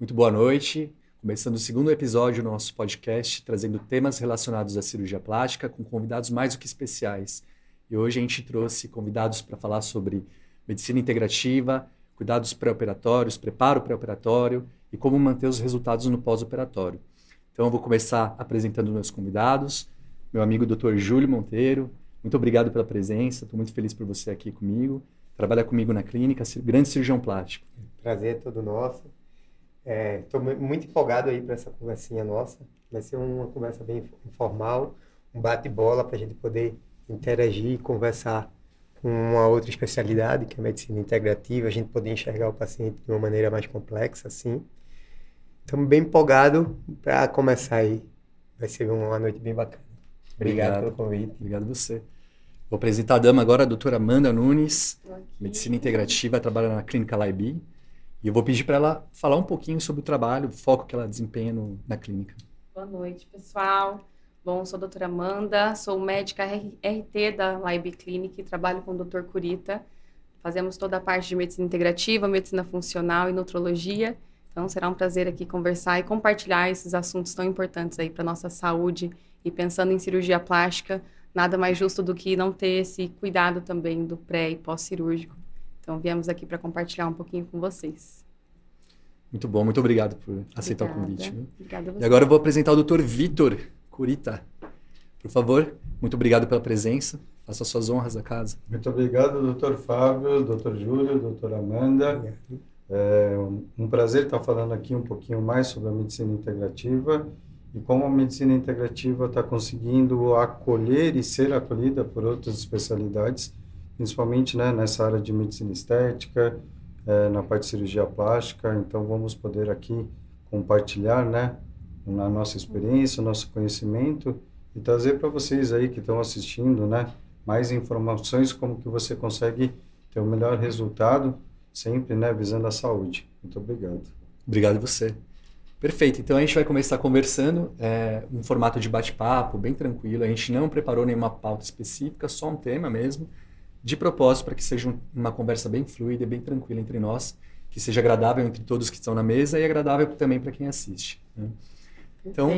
Muito boa noite. Começando o segundo episódio do nosso podcast, trazendo temas relacionados à cirurgia plástica com convidados mais do que especiais. E hoje a gente trouxe convidados para falar sobre medicina integrativa, cuidados pré-operatórios, preparo pré-operatório e como manter os resultados no pós-operatório. Então eu vou começar apresentando meus convidados. Meu amigo Dr. Júlio Monteiro, muito obrigado pela presença, estou muito feliz por você aqui comigo. Trabalha comigo na clínica, grande cirurgião plástico. Prazer é todo nosso. Estou muito empolgado aí para essa conversinha nossa. Vai ser uma conversa bem informal, um bate-bola para a gente poder interagir e conversar com uma outra especialidade, que é a medicina integrativa, a gente poder enxergar o paciente de uma maneira mais complexa, assim. Estamos bem empolgados para começar aí. Vai ser uma noite bem bacana. Obrigado pelo convite. Obrigado a você. Vou apresentar a dama agora, a doutora Amanda Nunes, medicina integrativa, trabalha na clínica Laibi. E eu vou pedir para ela falar um pouquinho sobre o trabalho, o foco que ela desempenha na clínica. Boa noite, pessoal. Bom, sou a doutora Amanda, sou médica RT da Laibi Clinic e trabalho com o Dr. Kurita. Fazemos toda a parte de medicina integrativa, medicina funcional e nutrologia. Então, será um prazer aqui conversar e compartilhar esses assuntos tão importantes aí para a nossa saúde. E pensando em cirurgia plástica, nada mais justo do que não ter esse cuidado também do pré e pós-cirúrgico. Então, viemos aqui para compartilhar um pouquinho com vocês. Muito bom, muito obrigado por aceitar o convite. Viu? Obrigada a você. E agora eu vou apresentar o Dr. Vitor Kurita. Por favor, muito obrigado pela presença. Faça suas honras à casa. Muito obrigado, Dr. Fábio, Dr. Júlio, Dra. Amanda. É um prazer estar falando aqui um pouquinho mais sobre a medicina integrativa e como a medicina integrativa está conseguindo acolher e ser acolhida por outras especialidades, principalmente, né, nessa área de medicina estética, na parte de cirurgia plástica. Então, vamos poder aqui compartilhar, né, a nossa experiência, o nosso conhecimento e trazer para vocês aí que estão assistindo, né, mais informações como que você consegue ter o melhor resultado, sempre, né, visando a saúde. Muito obrigado. Obrigado a você. Perfeito. Então, a gente vai começar conversando, um formato de bate-papo, bem tranquilo. A gente não preparou nenhuma pauta específica, só um tema mesmo, de propósito, para que seja uma conversa bem fluida e bem tranquila entre nós, que seja agradável entre todos que estão na mesa e agradável também para quem assiste. Né? Então,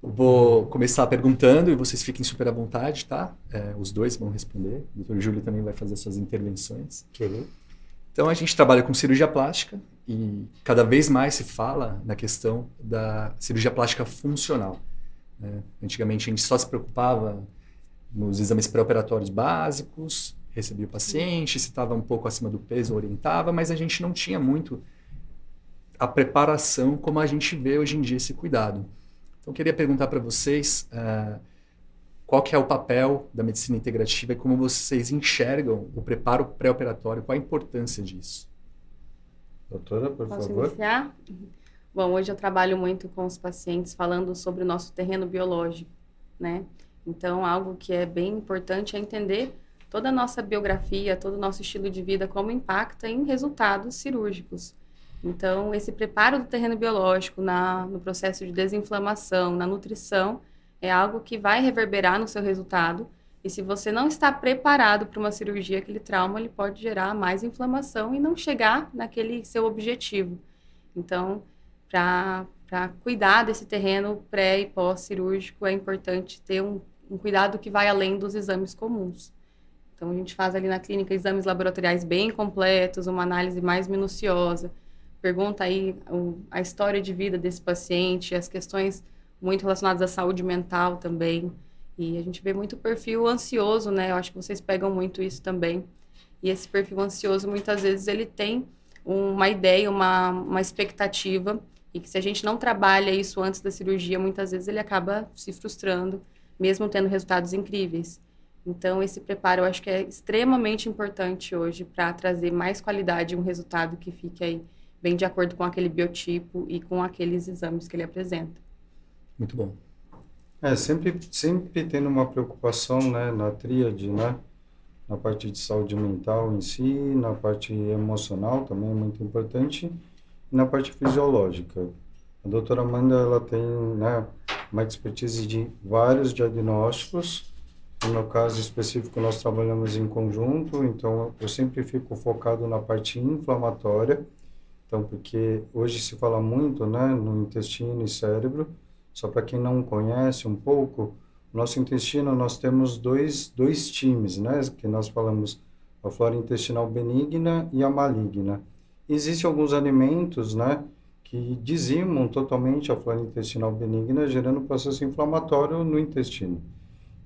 vou começar perguntando e vocês fiquem super à vontade, tá? Os dois vão responder. O Dr. Júlio também vai fazer suas intervenções. Okay. Então, a gente trabalha com cirurgia plástica e cada vez mais se fala na questão da cirurgia plástica funcional. Né? Antigamente, a gente só se preocupava nos exames pré-operatórios básicos, recebia o paciente, se estava um pouco acima do peso, orientava, mas a gente não tinha muito a preparação como a gente vê hoje em dia esse cuidado. Então, eu queria perguntar para vocês qual que é o papel da medicina integrativa e como vocês enxergam o preparo pré-operatório, qual a importância disso? Doutora, por Posso favor. Iniciar? Bom, hoje eu trabalho muito com os pacientes falando sobre o nosso terreno biológico, né? Então, algo que é bem importante é entender toda a nossa biografia, todo o nosso estilo de vida, como impacta em resultados cirúrgicos. Então, esse preparo do terreno biológico no processo de desinflamação, na nutrição, é algo que vai reverberar no seu resultado. E se você não está preparado para uma cirurgia, aquele trauma ele pode gerar mais inflamação e não chegar naquele seu objetivo. Então, para cuidar desse terreno pré e pós-cirúrgico, é importante ter um cuidado que vai além dos exames comuns. Então, a gente faz ali na clínica exames laboratoriais bem completos, uma análise mais minuciosa, pergunta aí a história de vida desse paciente, as questões muito relacionadas à saúde mental também. E a gente vê muito perfil ansioso, né? Eu acho que vocês pegam muito isso também. E esse perfil ansioso, muitas vezes, ele tem uma ideia, uma expectativa, e que se a gente não trabalha isso antes da cirurgia, muitas vezes ele acaba se frustrando, mesmo tendo resultados incríveis. Então, esse preparo eu acho que é extremamente importante hoje para trazer mais qualidade e um resultado que fique aí bem de acordo com aquele biotipo e com aqueles exames que ele apresenta. Muito bom. Sempre tendo uma preocupação, né, na tríade, né, na parte de saúde mental em si, na parte emocional também é muito importante, e na parte fisiológica. A doutora Amanda, ela tem, né, uma expertise de vários diagnósticos. No meu caso específico, nós trabalhamos em conjunto, então eu sempre fico focado na parte inflamatória. Então, porque hoje se fala muito, né, no intestino e cérebro, só para quem não conhece um pouco, nosso intestino nós temos dois times, né, que nós falamos a flora intestinal benigna e a maligna. Existem alguns alimentos, né, que dizimam totalmente a flora intestinal benigna, gerando processo inflamatório no intestino.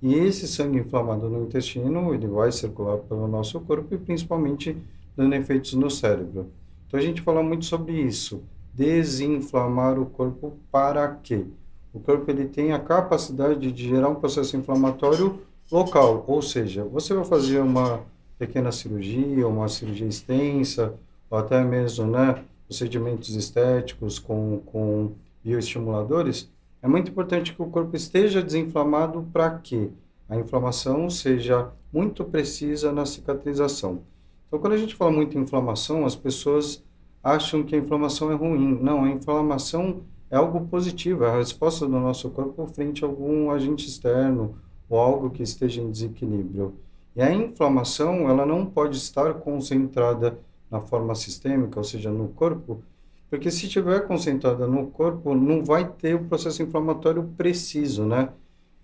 E esse sangue inflamado no intestino, ele vai circular pelo nosso corpo e principalmente dando efeitos no cérebro. Então a gente fala muito sobre isso, desinflamar o corpo para quê? O corpo ele tem a capacidade de gerar um processo inflamatório local, ou seja, você vai fazer uma pequena cirurgia, uma cirurgia extensa, ou até mesmo, né, procedimentos estéticos com bioestimuladores, é muito importante que o corpo esteja desinflamado para que a inflamação seja muito precisa na cicatrização. Então, quando a gente fala muito em inflamação, as pessoas acham que a inflamação é ruim. Não, a inflamação é algo positivo, é a resposta do nosso corpo frente a algum agente externo ou algo que esteja em desequilíbrio. E a inflamação, ela não pode estar concentrada na forma sistêmica, ou seja, no corpo, porque se estiver concentrada no corpo, não vai ter o processo inflamatório preciso, né?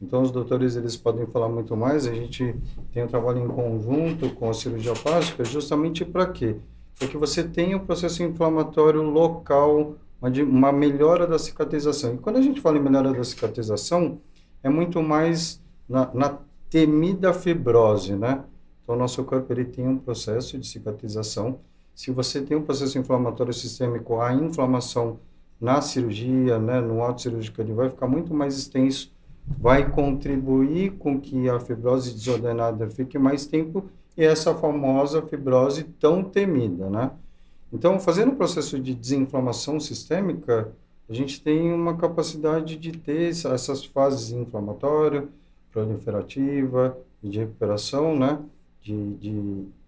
Então, os doutores, eles podem falar muito mais, a gente tem um trabalho em conjunto com a cirurgia plástica, justamente para quê? Para que você tenha um processo inflamatório local, uma melhora da cicatrização. E quando a gente fala em melhora da cicatrização, é muito mais na temida fibrose, né? Então, o nosso corpo, ele tem um processo de cicatrização. Se você tem um processo inflamatório sistêmico, a inflamação na cirurgia, né, no ato cirúrgico, ele vai ficar muito mais extenso, vai contribuir com que a fibrose desordenada fique mais tempo e essa famosa fibrose tão temida, né? Então, fazendo o processo de desinflamação sistêmica, a gente tem uma capacidade de ter essas fases inflamatória, proliferativa e de recuperação, né?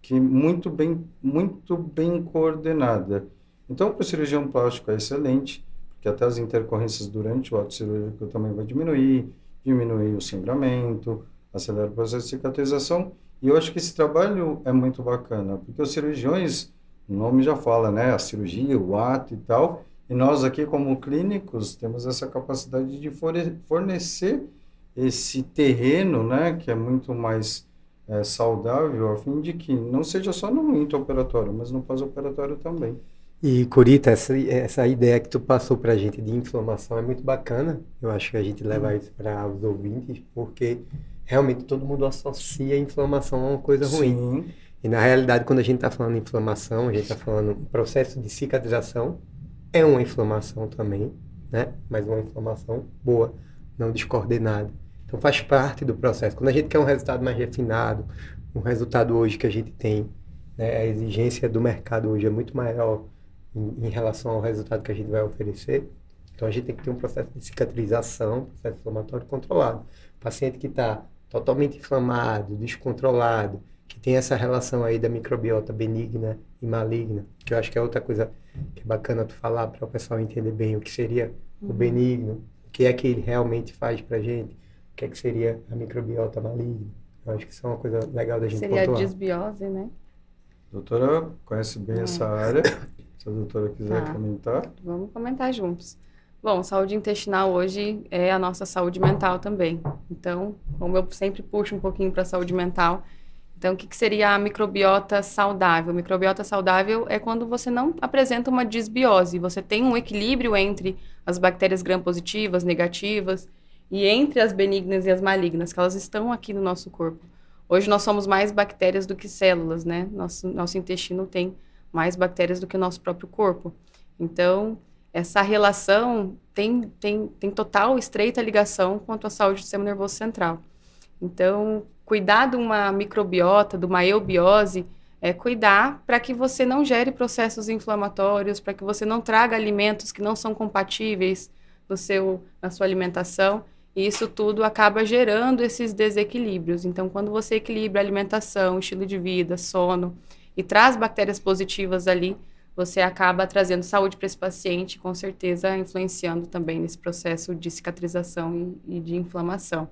Que muito bem coordenada. Então, para o cirurgião plástico é excelente, porque até as intercorrências durante o ato cirúrgico também vai diminuir o sangramento, acelera o processo de cicatrização. E eu acho que esse trabalho é muito bacana, porque os cirurgiões, o nome já fala, né? A cirurgia, o ato e tal, e nós aqui como clínicos temos essa capacidade de fornecer esse terreno, né? Que é muito mais saudável, a fim de que não seja só no intraoperatório, mas no pós-operatório também. E, Curita, essa ideia que tu passou para a gente de inflamação é muito bacana. Eu acho que a gente leva isso para os ouvintes, porque realmente todo mundo associa a inflamação a uma coisa ruim. Sim. E, na realidade, quando a gente está falando de inflamação, a gente está falando um processo de cicatrização, é uma inflamação também, né? Mas uma inflamação boa, não descoordenada. Então, faz parte do processo. Quando a gente quer um resultado mais refinado, um resultado hoje que a gente tem, né, a exigência do mercado hoje é muito maior em relação ao resultado que a gente vai oferecer. Então, a gente tem que ter um processo de cicatrização, processo inflamatório controlado. O paciente que está totalmente inflamado, descontrolado, que tem essa relação aí da microbiota benigna e maligna, que eu acho que é outra coisa que é bacana tu falar para o pessoal entender bem o que seria o benigno, o que é que ele realmente faz para a gente, o que é que seria a microbiota maligna. Eu acho que isso é uma coisa legal da gente Seria pontuar. a disbiose, né? Doutora, conhece bem essa área? Se a doutora quiser comentar. Vamos comentar juntos. Bom, saúde intestinal hoje é a nossa saúde mental também. Então, como eu sempre puxo um pouquinho para a saúde mental, então o que seria a microbiota saudável? Microbiota saudável é quando você não apresenta uma disbiose, você tem um equilíbrio entre as bactérias gram-positivas, negativas, e entre as benignas e as malignas, que elas estão aqui no nosso corpo. Hoje nós somos mais bactérias do que células, né? Nosso intestino tem mais bactérias do que o nosso próprio corpo. Então, essa relação tem total, estreita ligação quanto à saúde do sistema nervoso central. Então, cuidar de uma microbiota, de uma eubiose, é cuidar para que você não gere processos inflamatórios, para que você não traga alimentos que não são compatíveis na sua alimentação. E isso tudo acaba gerando esses desequilíbrios. Então, quando você equilibra a alimentação, estilo de vida, sono, e traz bactérias positivas ali, você acaba trazendo saúde para esse paciente, com certeza influenciando também nesse processo de cicatrização e de inflamação.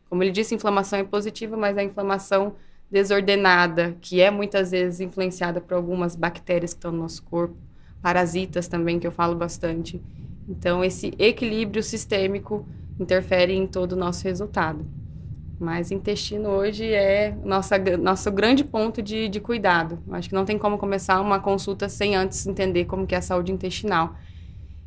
Como ele disse, inflamação é positiva, mas a inflamação desordenada, que é muitas vezes influenciada por algumas bactérias que estão no nosso corpo, parasitas também, que eu falo bastante. Então, esse equilíbrio sistêmico interfere em todo o nosso resultado. Mas intestino hoje é nosso grande ponto de cuidado. Acho que não tem como começar uma consulta sem antes entender como que é a saúde intestinal.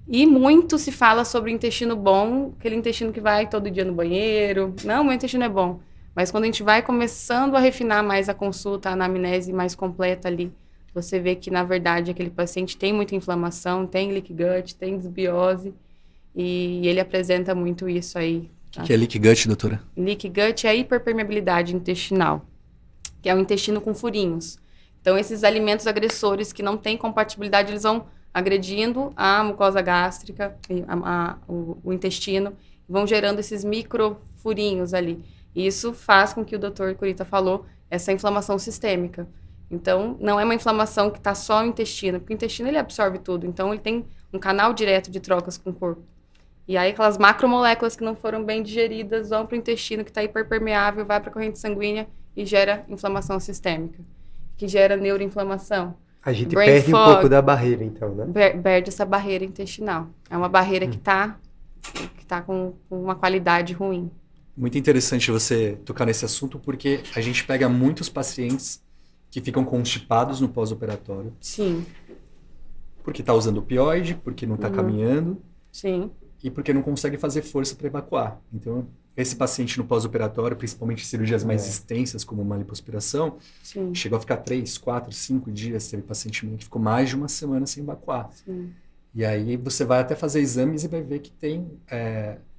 E muito se fala sobre intestino bom, aquele intestino que vai todo dia no banheiro. Não, meu intestino é bom. Mas quando a gente vai começando a refinar mais a consulta, a anamnese mais completa ali, você vê que, na verdade, aquele paciente tem muita inflamação, tem leaky gut, tem desbiose, e ele apresenta muito isso aí. O que é leaky gut, doutora? Leaky gut é a hiperpermeabilidade intestinal, que é o intestino com furinhos. Então, esses alimentos agressores que não têm compatibilidade, eles vão agredindo a mucosa gástrica, o intestino, vão gerando esses microfurinhos ali. E isso faz com que o Dr. Kurita falou, essa inflamação sistêmica. Então, não é uma inflamação que está só no intestino, porque o intestino ele absorve tudo. Então, ele tem um canal direto de trocas com o corpo. E aí, aquelas macromoléculas que não foram bem digeridas vão para o intestino, que está hiperpermeável, vai para a corrente sanguínea e gera inflamação sistêmica, que gera neuroinflamação. A gente Brain perde fog, um pouco da barreira, então, né? Perde essa barreira intestinal. É uma barreira que tá com uma qualidade ruim. Muito interessante você tocar nesse assunto, porque a gente pega muitos pacientes que ficam constipados no pós-operatório. Sim. Porque está usando opioide, porque não está caminhando. Sim. E porque não consegue fazer força para evacuar. Então, esse paciente no pós-operatório, principalmente cirurgias mais extensas, como uma lipoaspiração, chegou a ficar 3, 4, 5 dias. Teve paciente meu que ficou mais de uma semana sem evacuar. Sim. E aí você vai até fazer exames e vai ver que tem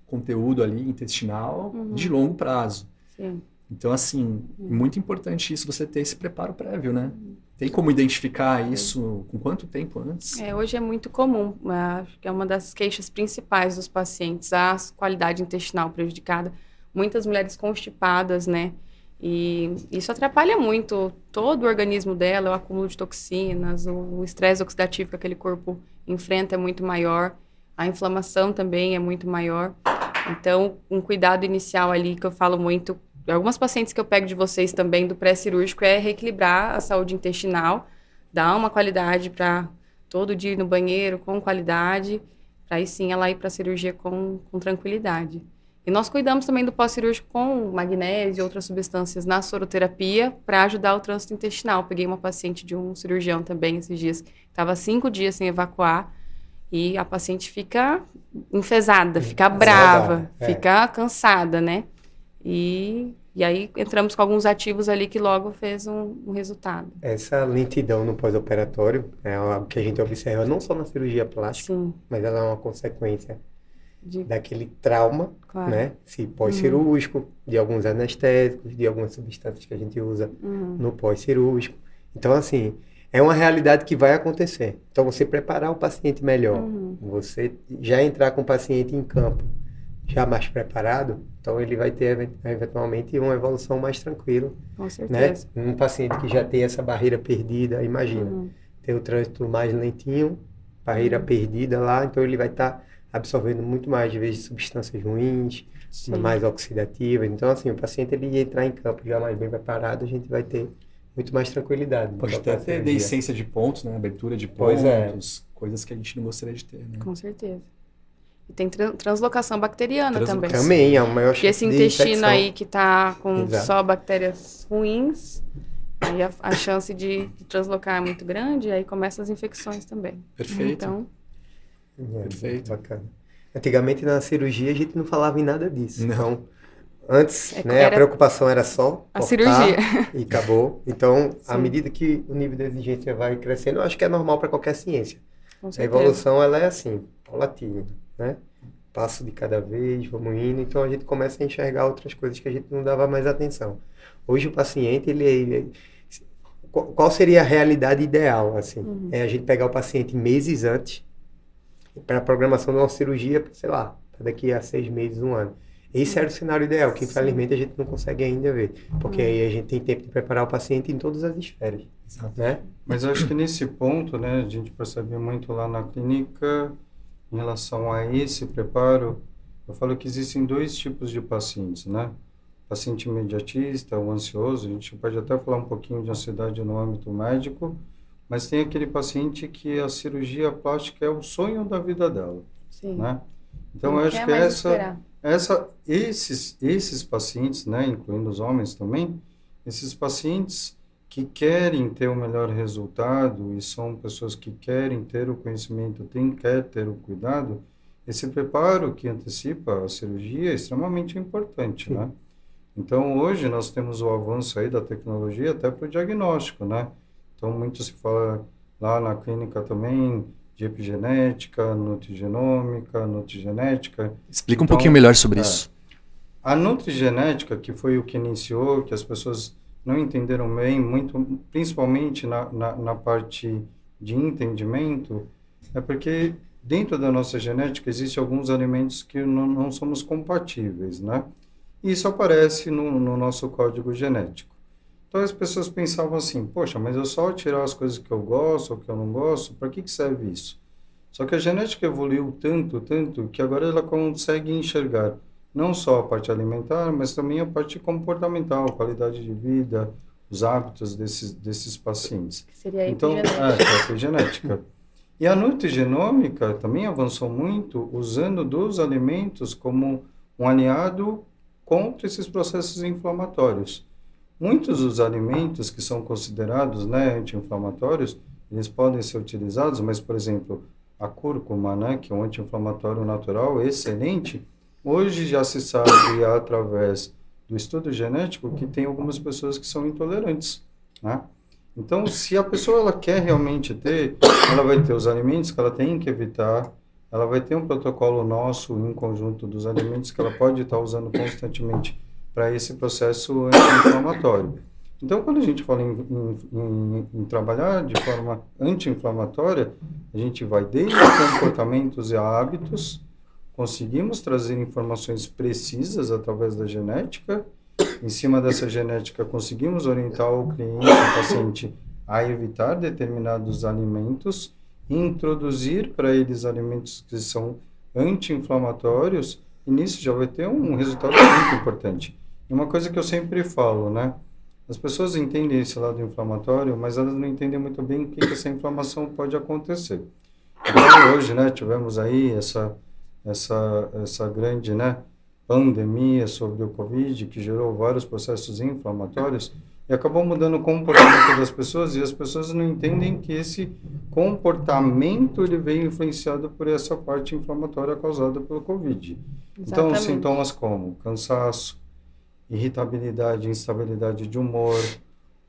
conteúdo ali intestinal de longo prazo. Sim. Então, assim, muito importante isso, você ter esse preparo prévio, né? Tem como identificar isso com quanto tempo antes? Hoje é muito comum, acho que é uma das queixas principais dos pacientes, a qualidade intestinal prejudicada. Muitas mulheres constipadas, né? E isso atrapalha muito todo o organismo dela, o acúmulo de toxinas, o estresse oxidativo que aquele corpo enfrenta é muito maior, a inflamação também é muito maior. Então, um cuidado inicial ali que eu falo muito, algumas pacientes que eu pego de vocês também do pré-cirúrgico é reequilibrar a saúde intestinal, dar uma qualidade para todo dia ir no banheiro com qualidade, para aí sim ela ir para a cirurgia com tranquilidade. E nós cuidamos também do pós-cirúrgico com magnésio e outras substâncias na soroterapia para ajudar o trânsito intestinal. Peguei uma paciente de um cirurgião também esses dias, estava 5 dias sem evacuar, e a paciente fica enfesada, fica brava, fica cansada, né? E aí entramos com alguns ativos ali que logo fez um resultado. Essa lentidão no pós-operatório é algo que a gente observa não só na cirurgia plástica, mas ela é uma consequência daquele trauma, né? Se pós-cirúrgico, de alguns anestésicos, de algumas substâncias que a gente usa no pós-cirúrgico. Então, assim, é uma realidade que vai acontecer. Então, você preparar o paciente melhor, você já entrar com o paciente em campo já mais preparado, então ele vai ter eventualmente uma evolução mais tranquila. Com certeza. Né? Um paciente que já tem essa barreira perdida, imagina, tem o trânsito mais lentinho, barreira perdida lá, então ele vai estar absorvendo muito mais, de vez de substâncias ruins, mais oxidativas. Então, assim, o paciente ele entrar em campo já mais bem preparado, a gente vai ter muito mais tranquilidade. Pode até ter deiscência de pontos, né? Abertura de pontos, coisas que a gente não gostaria de ter, né? Com certeza. E tem translocação bacteriana também. Também, é o maior chance de esse intestino aí que está com só bactérias ruins, aí a chance de translocar é muito grande, e aí começam as infecções também. Perfeito. Então, perfeito. Bacana. Antigamente na cirurgia a gente não falava em nada disso. Não. Antes, né, a preocupação era só a cirurgia e acabou. Então, à medida que o nível de exigência vai crescendo, eu acho que é normal para qualquer ciência. A evolução ela é assim, paulatina, né? Passo de cada vez, vamos indo. Então, a gente começa a enxergar outras coisas que a gente não dava mais atenção. Hoje, o paciente, qual seria a realidade ideal, assim? É a gente pegar o paciente meses antes para a programação de uma cirurgia, sei lá, daqui a 6 meses, 1 ano. Esse era o cenário ideal, que infelizmente a gente não consegue ainda ver. Porque aí a gente tem tempo de preparar o paciente em todas as esferas. Né? Mas eu acho que nesse ponto, né, a gente percebe muito lá na clínica, em relação a esse preparo, eu falo que existem 2 tipos de pacientes, né? Paciente imediatista, o ansioso, a gente pode até falar um pouquinho de ansiedade no âmbito médico, mas tem aquele paciente que a cirurgia plástica é o sonho da vida dela, Sim. né? Então, Não eu acho quer que mais esperar. esses pacientes, né, incluindo os homens também, esses pacientes que querem ter o melhor resultado e são pessoas que querem ter o conhecimento, quer ter o cuidado, esse preparo que antecipa a cirurgia é extremamente importante, né? Então, hoje nós temos o avanço aí da tecnologia até para o diagnóstico, né? Então, muito se fala lá na clínica também de epigenética, nutrigenômica. Explica um Então, pouquinho melhor sobre isso. a nutrigenética, que foi o que iniciou, que as pessoas não entenderam bem, muito, principalmente na parte de entendimento, é porque dentro da nossa genética existem alguns alimentos que não somos compatíveis, né? E isso aparece no nosso código genético. Então as pessoas pensavam assim, poxa, mas eu só tirar as coisas que eu gosto ou que eu não gosto, para que serve isso? Só que a genética evoluiu tanto, que agora ela consegue enxergar não só a parte alimentar, mas também a parte comportamental, qualidade de vida, os hábitos desses pacientes. Que seria a Então, epigenética. a epigenética. E a nutrigenômica também avançou muito, usando dos alimentos como um aliado contra esses processos inflamatórios. Muitos dos alimentos que são considerados, né, anti-inflamatórios, eles podem ser utilizados, mas, por exemplo, a cúrcuma, né, que é um anti-inflamatório natural excelente, hoje já se sabe, através do estudo genético, que tem algumas pessoas que são intolerantes, né? Então, se a pessoa ela quer realmente ter, ela vai ter os alimentos que ela tem que evitar, ela vai ter um protocolo nosso em conjunto dos alimentos que ela pode estar usando constantemente para esse processo anti-inflamatório. Então, quando a gente fala em trabalhar de forma anti-inflamatória, a gente vai desde comportamentos e hábitos, conseguimos trazer informações precisas através da genética. Em cima dessa genética, conseguimos orientar o cliente, o paciente, a evitar determinados alimentos, introduzir para eles alimentos que são anti-inflamatórios, e nisso já vai ter um resultado muito importante. E uma coisa que eu sempre falo, né? As pessoas entendem esse lado inflamatório, mas elas não entendem muito bem o que essa inflamação pode acontecer. Então, hoje, né, tivemos aí essa grande, né, pandemia sobre o Covid, que gerou vários processos inflamatórios, e acabou mudando o comportamento das pessoas, e as pessoas não entendem que esse comportamento ele veio influenciado por essa parte inflamatória causada pelo Covid. Então, Exatamente. sintomas como cansaço, irritabilidade, instabilidade de humor,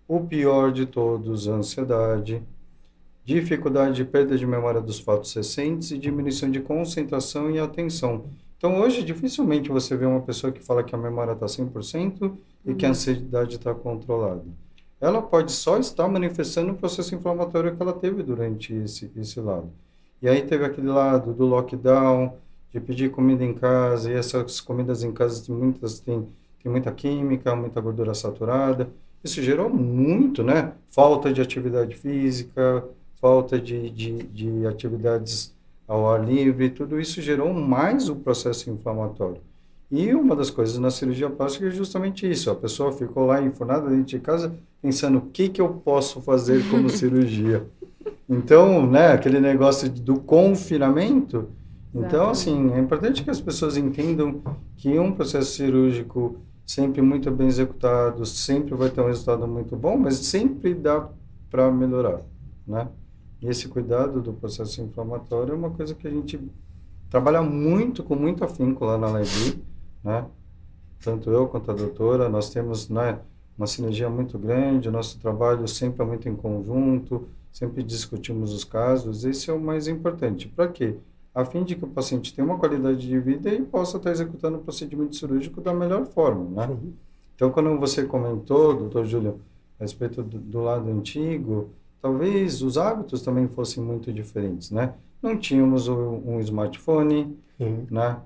o pior de todos, ansiedade, dificuldade de perda de memória dos fatos recentes e diminuição de concentração e atenção. Então, hoje, dificilmente você vê uma pessoa que fala que a memória está 100% e que a ansiedade está controlada. Ela pode só estar manifestando o processo inflamatório que ela teve durante esse lado. E aí teve aquele lado do lockdown, de pedir comida em casa, e essas comidas em casa, muitas têm muita química, muita gordura saturada. Isso gerou muito, né? Falta de atividade física, falta de atividades ao ar livre, tudo isso gerou mais o processo inflamatório. E uma das coisas na cirurgia plástica é justamente isso, a pessoa ficou lá enfurnada dentro de casa pensando o que eu posso fazer como cirurgia. Então, né, aquele negócio do confinamento, então, assim, é importante que as pessoas entendam que um processo cirúrgico sempre muito bem executado, sempre vai ter um resultado muito bom, mas sempre dá para melhorar, né? E esse cuidado do processo inflamatório é uma coisa que a gente trabalha muito, com muito afinco lá na Levi, né? Tanto eu quanto a doutora, nós temos, né, uma sinergia muito grande, o nosso trabalho sempre é muito em conjunto, sempre discutimos os casos, esse é o mais importante. Para quê? A fim de que o paciente tenha uma qualidade de vida e possa estar executando o procedimento cirúrgico da melhor forma, né? Então, quando você comentou, doutor Júlio, a respeito do lado antigo, talvez os hábitos também fossem muito diferentes, né? Não tínhamos um smartphone, né?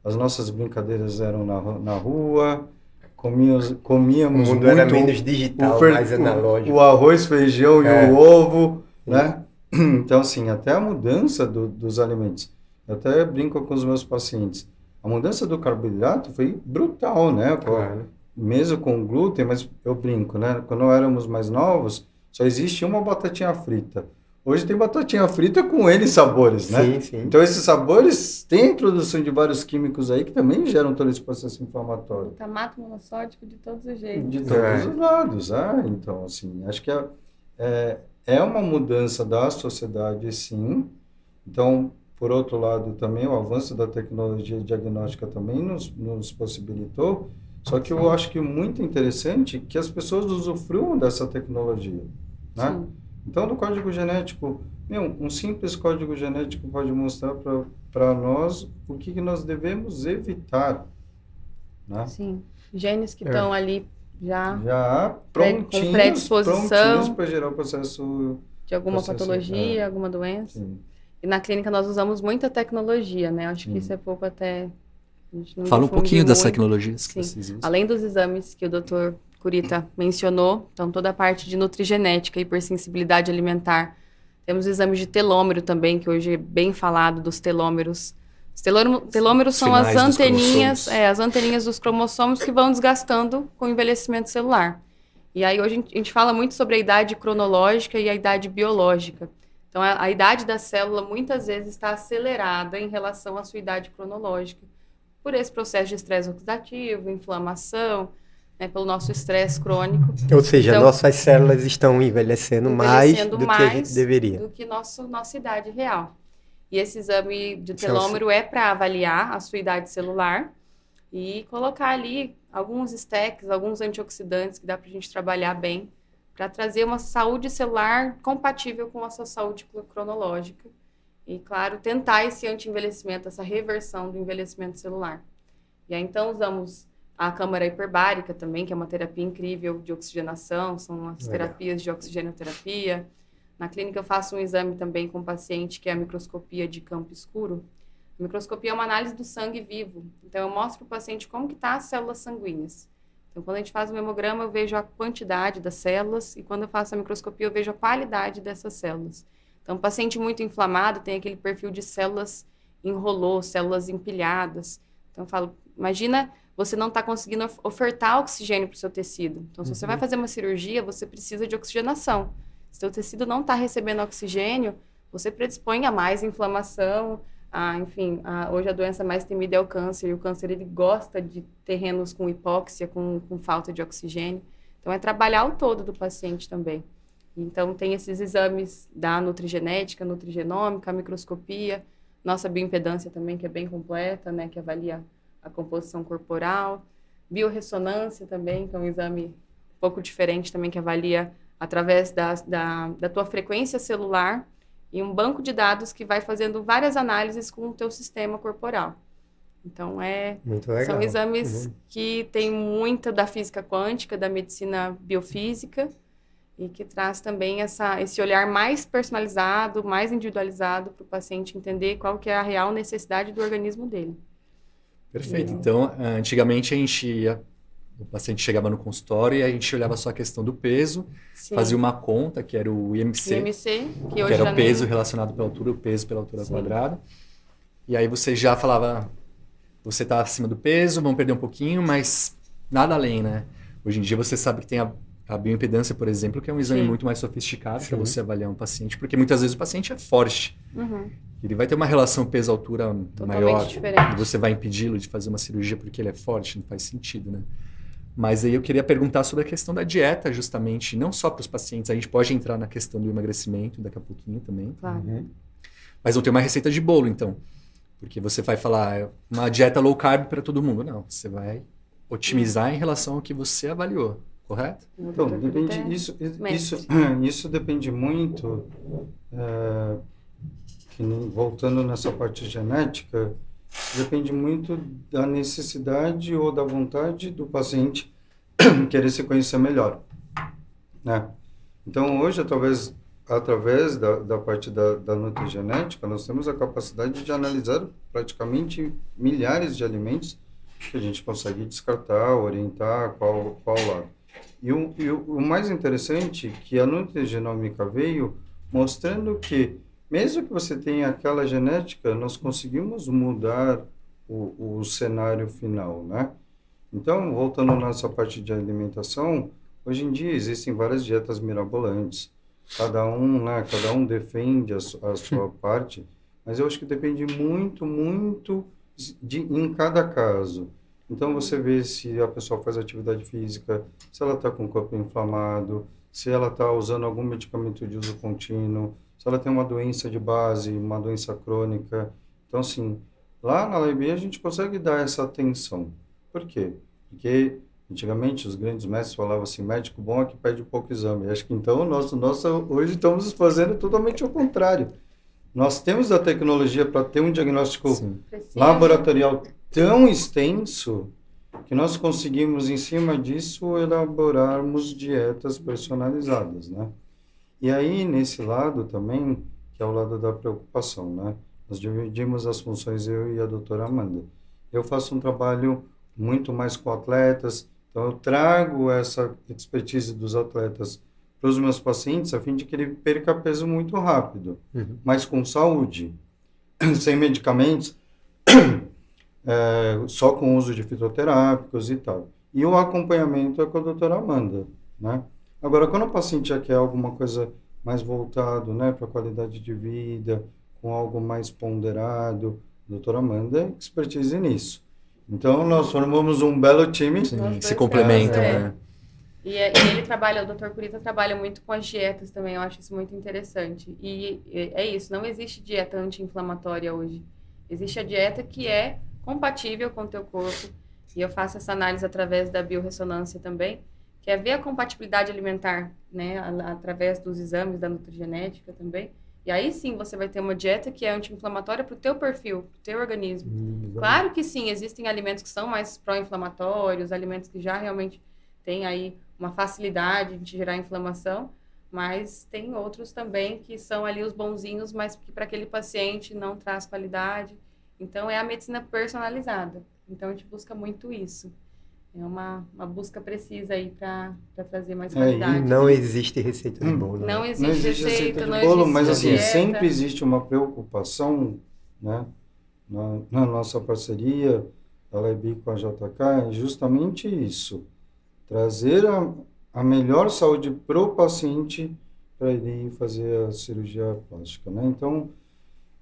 As nossas brincadeiras eram na rua, comíamos O mundo muito era menos digital, mais analógico. o arroz, feijão e o ovo, né? Então, assim, até a mudança dos alimentos. Eu até brinco com os meus pacientes. A mudança do carboidrato foi brutal, né? Claro. Mesmo com glúten, mas eu brinco, né? Quando éramos mais novos, só existia uma batatinha frita. Hoje tem batatinha frita com N sabores, né? Sim, sim. Então, esses sabores têm a introdução de vários químicos aí que também geram todo esse processo inflamatório. Glutamato monossódico de todos os jeitos. De todos os lados. Então, assim, acho que é uma mudança da sociedade, sim. Então, por outro lado, também o avanço da tecnologia diagnóstica também nos possibilitou. Só que eu acho que muito interessante que as pessoas usufruam dessa tecnologia, né? Sim. Então, no código genético, um simples código genético pode mostrar para nós o que nós devemos evitar, né? Sim. Genes que estão ali Já com predisposição para gerar o processo de alguma patologia, alguma doença. Sim. E na clínica nós usamos muita tecnologia, né? Acho que isso é pouco até... a gente não Fala um difunde pouquinho das muito. tecnologias que Sim. vocês usam. Além dos exames que o Dr. Curita mencionou, então toda a parte de nutrigenética, hipersensibilidade alimentar. Temos exames de telômero também, que hoje é bem falado dos telômeros. Os telômeros são as anteninhas dos cromossomos que vão desgastando com o envelhecimento celular. E aí hoje a gente fala muito sobre a idade cronológica e a idade biológica. Então a idade da célula muitas vezes está acelerada em relação à sua idade cronológica, por esse processo de estresse oxidativo, inflamação, né, pelo nosso estresse crônico. Ou seja, Então, nossas células estão envelhecendo mais do que a gente deveria. do que nossa idade real. E esse exame de telômero é para avaliar a sua idade celular e colocar ali alguns stacks, alguns antioxidantes que dá para a gente trabalhar bem, para trazer uma saúde celular compatível com a sua saúde cronológica. E, claro, tentar esse anti-envelhecimento, essa reversão do envelhecimento celular. E aí, então, usamos a câmara hiperbárica também, que é uma terapia incrível de oxigenação, são as terapias de oxigenoterapia. Na clínica eu faço um exame também com o paciente, que é a microscopia de campo escuro. A microscopia é uma análise do sangue vivo. Então, eu mostro para o paciente como que tá as células sanguíneas. Então, quando a gente faz o hemograma, eu vejo a quantidade das células, e quando eu faço a microscopia, eu vejo a qualidade dessas células. Então, um paciente muito inflamado tem aquele perfil de células enrolou, células empilhadas. Então, eu falo, imagina você não está conseguindo ofertar oxigênio para o seu tecido. Então, se você vai fazer uma cirurgia, você precisa de oxigenação. Se o seu tecido não está recebendo oxigênio, você predispõe a mais inflamação, hoje a doença mais temida é o câncer, e o câncer ele gosta de terrenos com hipóxia, com falta de oxigênio. Então, é trabalhar o todo do paciente também. Então, tem esses exames da nutrigenética, nutrigenômica, a microscopia, nossa bioimpedância também, que é bem completa, né, que avalia a composição corporal, biorressonância também, que é um exame um pouco diferente também, que avalia através da tua frequência celular e um banco de dados que vai fazendo várias análises com o teu sistema corporal. Então, muito legal. São exames que tem muita da física quântica, da medicina biofísica, e que traz também esse olhar mais personalizado, mais individualizado para o paciente entender qual que é a real necessidade do organismo dele. Perfeito. Então, antigamente o paciente chegava no consultório e a gente olhava só a questão do peso, Sim. fazia uma conta, que era o IMC, que hoje era já o peso relacionado pela altura, o peso pela altura quadrada. E aí você já falava, você está acima do peso, vamos perder um pouquinho, mas nada além, né? Hoje em dia você sabe que tem a bioimpedância, por exemplo, que é um exame muito mais sofisticado para você avaliar um paciente, porque muitas vezes o paciente é forte. Ele vai ter uma relação peso-altura maior. Diferente. E você vai impedi-lo de fazer uma cirurgia porque ele é forte, não faz sentido, né? Mas aí eu queria perguntar sobre a questão da dieta, justamente, não só para os pacientes. A gente pode entrar na questão do emagrecimento daqui a pouquinho também. Claro. Mas não tem uma receita de bolo, então. Porque você vai falar uma dieta low carb para todo mundo. Não, você vai otimizar em relação ao que você avaliou, correto? Então, isso depende muito, voltando nessa parte genética, depende muito da necessidade ou da vontade do paciente querer se conhecer melhor, né? Então, hoje, através da parte da nutrigenética, nós temos a capacidade de analisar praticamente milhares de alimentos que a gente consegue descartar, orientar qual lado. E o mais interessante é que a nutrigenômica veio mostrando que, mesmo que você tenha aquela genética, nós conseguimos mudar o cenário final, né? Então, voltando nessa parte de alimentação, Hoje em dia existem várias dietas mirabolantes, cada um defende a sua parte, mas eu acho que depende muito, muito em cada caso. Então você vê se a pessoa faz atividade física, se ela está com o corpo inflamado, se ela está usando algum medicamento de uso contínuo, se ela tem uma doença de base, uma doença crônica. Então, assim, lá na LAIB a gente consegue dar essa atenção. Por quê? Porque antigamente os grandes mestres falavam assim, médico bom é que pede pouco exame. Acho que então hoje estamos fazendo totalmente o contrário. Nós temos a tecnologia para ter um diagnóstico laboratorial tão extenso que nós conseguimos, em cima disso, elaborarmos dietas personalizadas, né? E aí, nesse lado também, que é o lado da preocupação, né? Nós dividimos as funções, eu e a doutora Amanda. Eu faço um trabalho muito mais com atletas, então eu trago essa expertise dos atletas para os meus pacientes, a fim de que ele perca peso muito rápido, mas com saúde, sem medicamentos, só com uso de fitoterápicos e tal. E o acompanhamento é com a doutora Amanda, né? Agora, quando o paciente já quer alguma coisa mais voltado, né, para a qualidade de vida, com algo mais ponderado, a doutora Amanda é expertise nisso. Então, nós formamos um belo time. Sim, se complementam, né? E ele trabalha, o Dr. Curita trabalha muito com as dietas também, eu acho isso muito interessante. E é isso, não existe dieta anti-inflamatória hoje. Existe a dieta que é compatível com o teu corpo, e eu faço essa análise através da biorressonância também, que é ver a compatibilidade alimentar, né, através dos exames da nutrigenética também. E aí sim você vai ter uma dieta que é anti-inflamatória para o teu perfil, para o teu organismo. Claro que sim, existem alimentos que são mais pró-inflamatórios, alimentos que já realmente têm aí uma facilidade de gerar inflamação, mas tem outros também que são ali os bonzinhos, mas que para aquele paciente não traz qualidade. Então é a medicina personalizada. Então a gente busca muito isso. É uma busca precisa aí para trazer mais qualidade. E não existe receita de bolo. Não existe receita de bolo, mas assim, dieta. sempre existe uma preocupação, né, na nossa parceria da LAIB com a JK, é justamente isso. Trazer a melhor saúde para o paciente para ele fazer a cirurgia plástica, né? Então,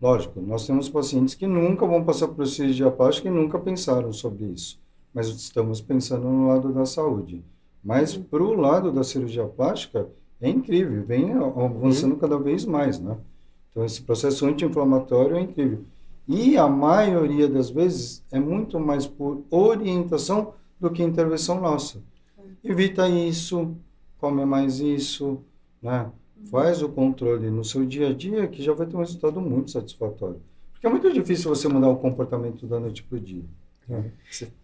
lógico, nós temos pacientes que nunca vão passar por cirurgia plástica e nunca pensaram sobre isso. Mas estamos pensando no lado da saúde. Mas para o lado da cirurgia plástica, é incrível, vem avançando cada vez mais, né? Então, esse processo anti-inflamatório é incrível. E a maioria das vezes é muito mais por orientação do que intervenção nossa. Evita isso, come mais isso, né? Faz o controle no seu dia a dia que já vai ter um resultado muito satisfatório. Porque é muito difícil você mudar o comportamento da noite para o dia.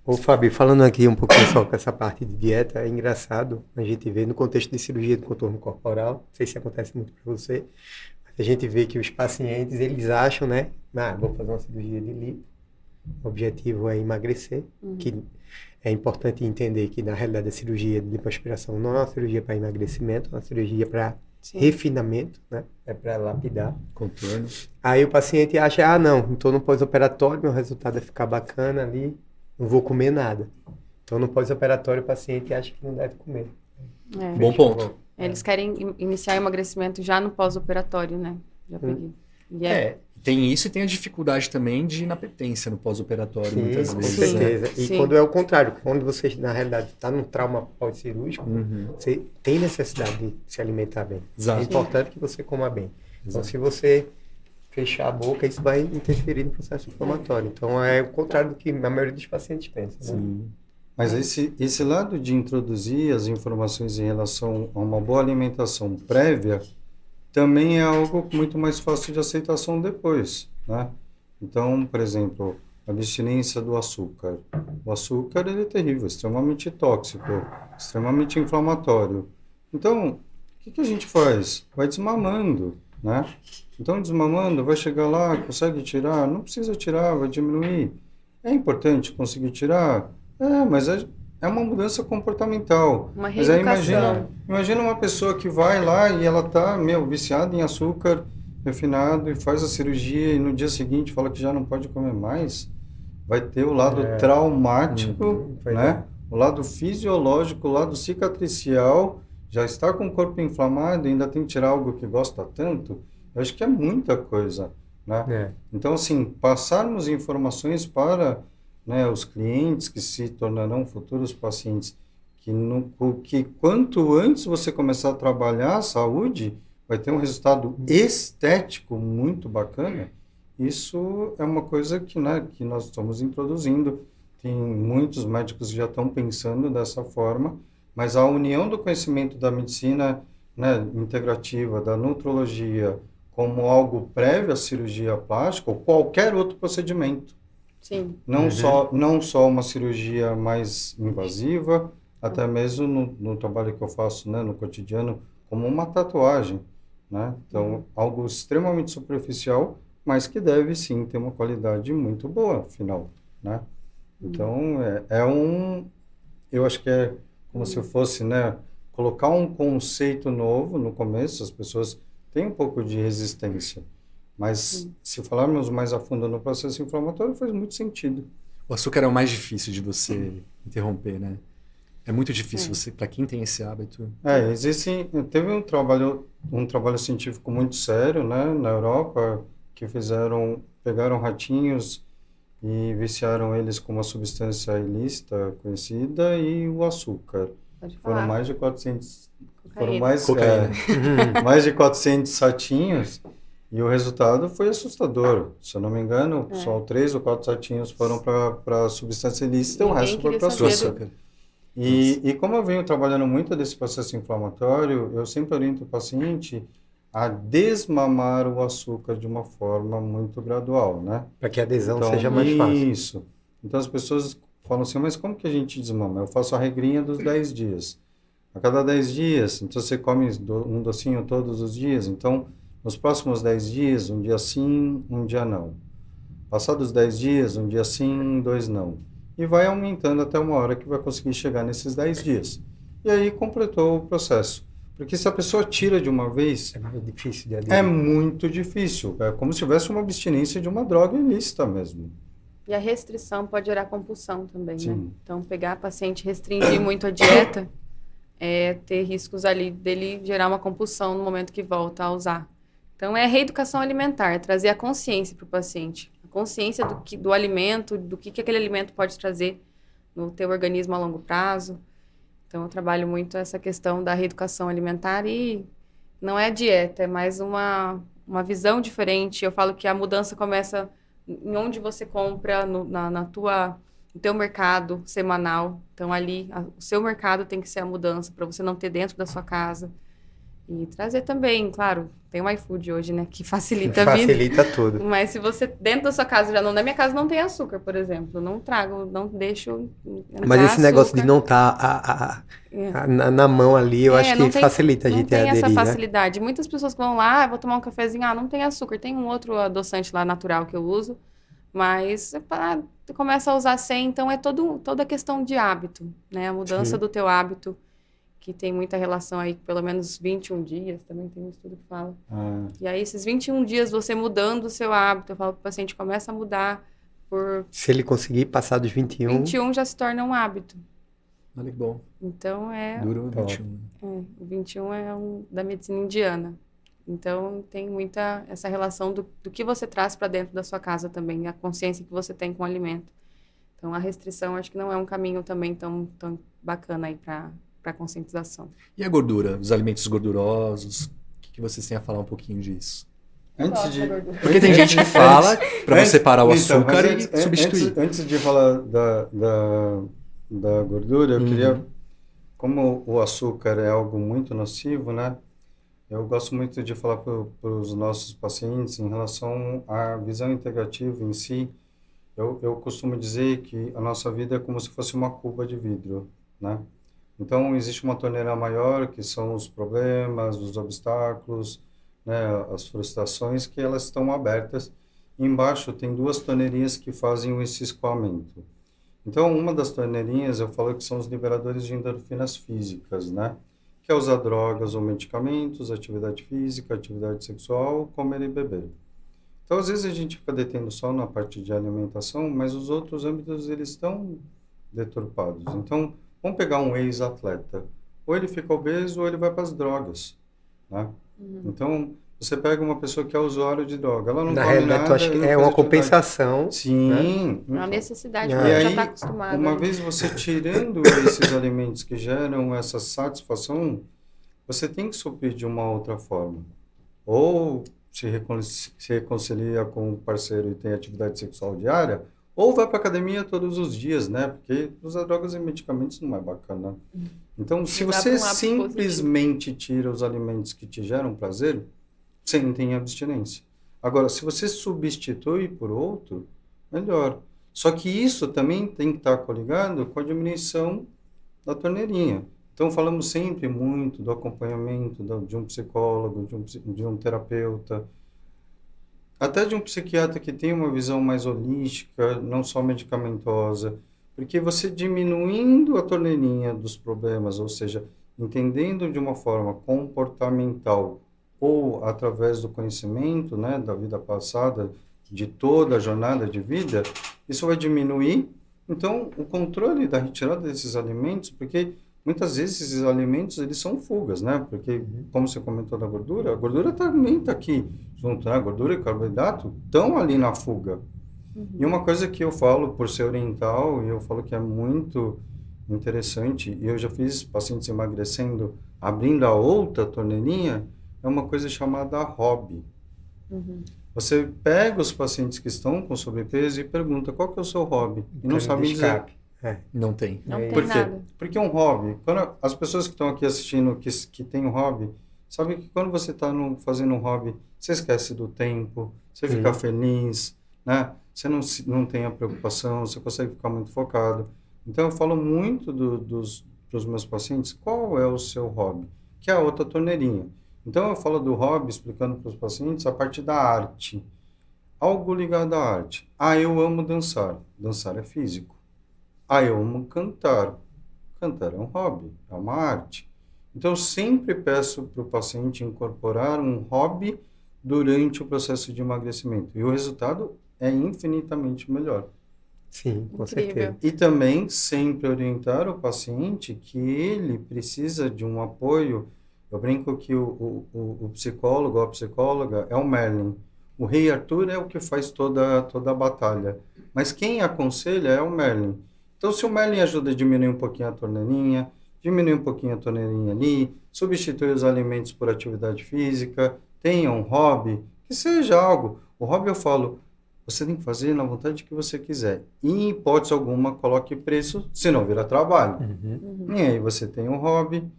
Ô Fábio, falando aqui um pouquinho só com essa parte de dieta, é engraçado a gente ver no contexto de cirurgia do contorno corporal, não sei se acontece muito para você, mas a gente vê que os pacientes, eles acham, né, vou fazer uma cirurgia de lipo, o objetivo é emagrecer, que é importante entender que na realidade a cirurgia de lipoaspiração não é uma cirurgia para emagrecimento, é uma cirurgia para refinamento, né? É para lapidar. Contorno. Aí o paciente acha, não, então no pós-operatório meu resultado é ficar bacana ali, não vou comer nada. Então no pós-operatório o paciente acha que não deve comer. Bom ponto. Eles querem iniciar o emagrecimento já no pós-operatório, né? Já peguei. Tem isso e tem a dificuldade também de inapetência no pós-operatório, muitas Com vezes. certeza. E quando é o contrário, quando você, na realidade, está num trauma pós-cirúrgico, você tem necessidade de se alimentar bem. Exato. É importante que você coma bem. Então, se você fechar a boca, isso vai interferir no processo inflamatório. Então, é o contrário do que a maioria dos pacientes pensa. Né? Mas esse lado de introduzir as informações em relação a uma boa alimentação prévia também é algo muito mais fácil de aceitação depois, né? Então, por exemplo, a abstinência do açúcar. O açúcar, ele é terrível, extremamente tóxico, extremamente inflamatório. Então, o que a gente faz? Vai desmamando, né? Então, desmamando, vai chegar lá, consegue tirar? Não precisa tirar, vai diminuir. É importante conseguir tirar? Mas é uma mudança comportamental. Uma Mas aí reeducação. imagina uma pessoa que vai lá e ela tá, viciada em açúcar refinado e faz a cirurgia e no dia seguinte fala que já não pode comer mais. Vai ter o lado traumático, né? o lado fisiológico, o lado cicatricial, já está com o corpo inflamado e ainda tem que tirar algo que gosta tanto, eu acho que é muita coisa, né? É. Então, assim, passarmos informações para, né, os clientes que se tornarão futuros pacientes, que quanto antes você começar a trabalhar a saúde, vai ter um resultado estético muito bacana. Isso é uma coisa que, né, que nós estamos introduzindo. Tem muitos médicos que já estão pensando dessa forma, mas a união do conhecimento da medicina, né, integrativa, da nutrologia, como algo prévio à cirurgia plástica ou qualquer outro procedimento. Sim. Não só uma cirurgia mais invasiva, até mesmo no trabalho que eu faço, né, no cotidiano, como uma tatuagem, né? Então, algo extremamente superficial, mas que deve sim ter uma qualidade muito boa, afinal, né? Então, eu acho que é como se fosse, né, colocar um conceito novo no começo, as pessoas têm um pouco de resistência, mas se falarmos mais a fundo no processo inflamatório, faz muito sentido. O açúcar é o mais difícil de você interromper, né? É muito difícil você, para quem tem esse hábito. Teve um trabalho científico muito sério, né, na Europa, que pegaram ratinhos e viciaram eles com uma substância ilícita conhecida e o açúcar. Foram mais de 400, Cocaína. mais de 400 ratinhos e o resultado foi assustador. Se eu não me engano, só 3 ou 4 ratinhos foram para a substância ilícita e o resto foi para açúcar. E como eu venho trabalhando muito desse processo inflamatório, eu sempre oriento o paciente a desmamar o açúcar de uma forma muito gradual, né? Para que a adesão seja mais fácil. Isso. Então as pessoas falam assim, mas como que a gente desmama? Eu faço a regrinha dos 10 dias. A cada 10 dias, então você come um docinho todos os dias, então nos próximos 10 dias, um dia sim, um dia não. Passados 10 dias, um dia sim, 2 não. E vai aumentando até uma hora que vai conseguir chegar nesses 10 dias. E aí completou o processo. Porque se a pessoa tira de uma vez... É muito difícil de aderir. É muito difícil. É como se tivesse uma abstinência de uma droga ilícita mesmo. E a restrição pode gerar compulsão também, Sim. né? Então, pegar paciente, restringir muito a dieta, ter riscos ali dele gerar uma compulsão no momento que volta a usar. Então, é reeducação alimentar, trazer a consciência para o paciente. A consciência do alimento, do que aquele alimento pode trazer no teu organismo a longo prazo. Então, eu trabalho muito essa questão da reeducação alimentar e não é dieta, é mais uma visão diferente. Eu falo que a mudança começa em onde você compra, no teu mercado semanal. Então, ali, o seu mercado tem que ser a mudança para você não ter dentro da sua casa. E trazer também, claro, tem o iFood hoje, né, que facilita a vida. Facilita tudo. Mas se você, dentro da sua casa, na minha casa não tem açúcar, por exemplo. Não trago, não deixo entrar Mas esse negócio açúcar. de não estar na mão ali, eu acho que facilita a gente a aderir, não tem essa né? facilidade. Muitas pessoas que vão lá, vou tomar um cafezinho, não tem açúcar. Tem um outro adoçante lá natural que eu uso, mas começa a usar sem, então é toda questão de hábito, né? A mudança do teu hábito, que tem muita relação aí, pelo menos 21 dias, também tem um estudo que fala. E aí, esses 21 dias, você mudando o seu hábito, eu falo para o paciente, começa a mudar por... Se ele conseguir passar dos 21... 21 já se torna um hábito. Olha que bom. Então, Duro 21. o 21 é da medicina indiana. Então, tem muita essa relação do que você traz para dentro da sua casa também, a consciência que você tem com o alimento. Então, a restrição, acho que não é um caminho também tão bacana aí para conscientização. E a gordura? Os alimentos gordurosos? O que vocês têm a falar um pouquinho disso? Porque tem gente que fala para você parar o açúcar e substituir. Antes de falar da gordura, eu queria... Como o açúcar é algo muito nocivo, né? Eu gosto muito de falar para os nossos pacientes em relação à visão integrativa em si. Eu costumo dizer que a nossa vida é como se fosse uma cuba de vidro, né? Então, existe uma torneira maior, que são os problemas, os obstáculos, né, as frustrações, que elas estão abertas. E embaixo tem 2 torneirinhas que fazem esse escoamento. Então, uma das torneirinhas, eu falo que são os liberadores de endorfinas físicas, né? Que é usar drogas ou medicamentos, atividade física, atividade sexual, comer e beber. Então, às vezes a gente fica detendo só na parte de alimentação, mas os outros âmbitos, eles estão deturpados. Então, vamos pegar um ex-atleta. Ou ele fica obeso ou ele vai para as drogas, né? Então, você pega uma pessoa que é usuário de droga, ela não Na come realidade, nada, eu acho que não é faz uma atividade. compensação, né? Sim. É uma necessidade, E porque já aí, está acostumado. uma né? vez você tirando esses alimentos que geram essa satisfação, você tem que suprir de uma outra forma. Ou se reconcilia com o parceiro e tem atividade sexual diária, ou vai para academia todos os dias, né? Porque usar drogas e medicamentos não é bacana. Então, se Não dá você pra um hábito simplesmente tira os alimentos que te geram prazer, você não tem abstinência. Agora, se você substitui por outro, melhor. Só que isso também tem que estar coligado com a diminuição da torneirinha. Então, falamos sempre muito do acompanhamento de um psicólogo, de um terapeuta, até de um psiquiatra que tem uma visão mais holística, não só medicamentosa, porque você diminuindo a torneirinha dos problemas, ou seja, entendendo de uma forma comportamental ou através do conhecimento, né, da vida passada, de toda a jornada de vida, isso vai diminuir. Então, o controle da retirada desses alimentos, porque muitas vezes esses alimentos, eles são fugas, né? Porque, como você comentou da gordura, a gordura também está aqui junto, né? A gordura e o carboidrato estão ali na fuga. E uma coisa que eu falo, por ser oriental, e eu falo que é muito interessante, e eu já fiz pacientes emagrecendo, abrindo a outra torneirinha, é uma coisa chamada hobby. Você pega os pacientes que estão com sobrepeso e pergunta qual que é o seu hobby, e não sabem dizer. Não tem. Não tem Por quê? nada. Porque um hobby, quando as pessoas que estão aqui assistindo, que têm um hobby, sabem que quando você está fazendo um hobby, você esquece do tempo, você fica feliz, né? Você não tem a preocupação, você consegue ficar muito focado. Então, eu falo muito dos meus pacientes, qual é o seu hobby? Que é a outra torneirinha. Então, eu falo do hobby, explicando para os pacientes a parte da arte. Algo ligado à arte. Ah, eu amo dançar. Dançar é físico. Ah, eu amo cantar. Cantar é um hobby, é uma arte. Então, eu sempre peço para o paciente incorporar um hobby durante o processo de emagrecimento. E o resultado é infinitamente melhor. Sim, com Incrível. certeza. E também sempre orientar o paciente que ele precisa de um apoio. Eu brinco que o psicólogo ou a psicóloga é o Merlin. O rei Arthur é o que faz toda a batalha. Mas quem aconselha é o Merlin. Então, se o Merlin ajuda a diminuir um pouquinho a torneirinha, diminui um pouquinho a torneirinha ali, substitui os alimentos por atividade física, tenha um hobby, que seja algo. O hobby eu falo, você tem que fazer na vontade que você quiser. E, em hipótese alguma, coloque preço, senão vira trabalho. E aí você tem um hobby.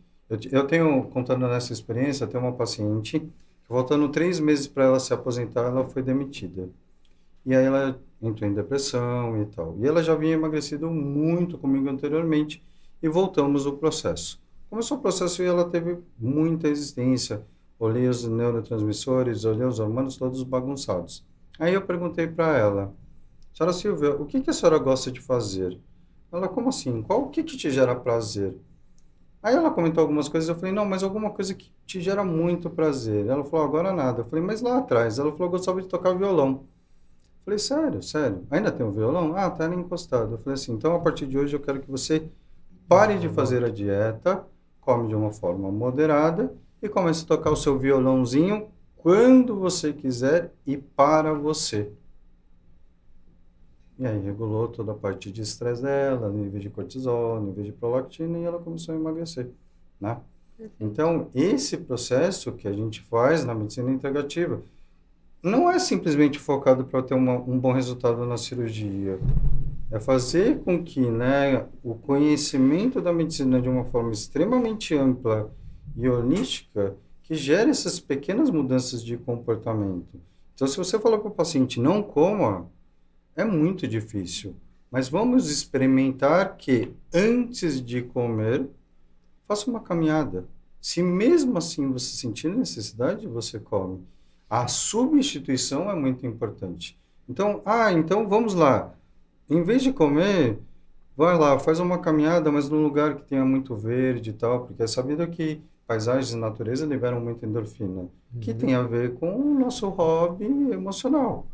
Eu tenho, contando nessa experiência, eu tenho uma paciente que, faltando 3 meses para ela se aposentar, ela foi demitida. E aí ela entrou em depressão e tal. E ela já havia emagrecido muito comigo anteriormente e voltamos o processo. Começou o processo e ela teve muita resistência. Olhei os neurotransmissores, olhei os hormônios todos bagunçados. Aí eu perguntei para ela, senhora Silvia, o que a senhora gosta de fazer? Ela, como assim? O que te gera prazer? Aí ela comentou algumas coisas, eu falei, não, mas alguma coisa que te gera muito prazer. Ela falou, agora nada. Eu falei, mas lá atrás? Ela falou, eu gostava de tocar violão. Eu falei, sério? Ainda tem um violão? Ah, tá ali encostado. Eu falei assim, então a partir de hoje eu quero que você pare de fazer a dieta, come de uma forma moderada e comece a tocar o seu violãozinho quando você quiser e para você. E aí regulou toda a parte de estresse dela, nível de cortisol, nível de prolactina, e ela começou a emagrecer, né? Então, esse processo que a gente faz na medicina integrativa não é simplesmente focado para ter um bom resultado na cirurgia. É fazer com que, né, o conhecimento da medicina de uma forma extremamente ampla e holística que gere essas pequenas mudanças de comportamento. Então, se você falar para o paciente, não coma, é muito difícil. Mas vamos experimentar que, antes de comer, faça uma caminhada. Se mesmo assim você sentir necessidade, você come. A substituição é muito importante. Então, vamos lá. Em vez de comer, vai lá, faz uma caminhada, mas num lugar que tenha muito verde e tal, porque é sabido que paisagens e natureza liberam muita endorfina, que tem a ver com o nosso hobby emocional.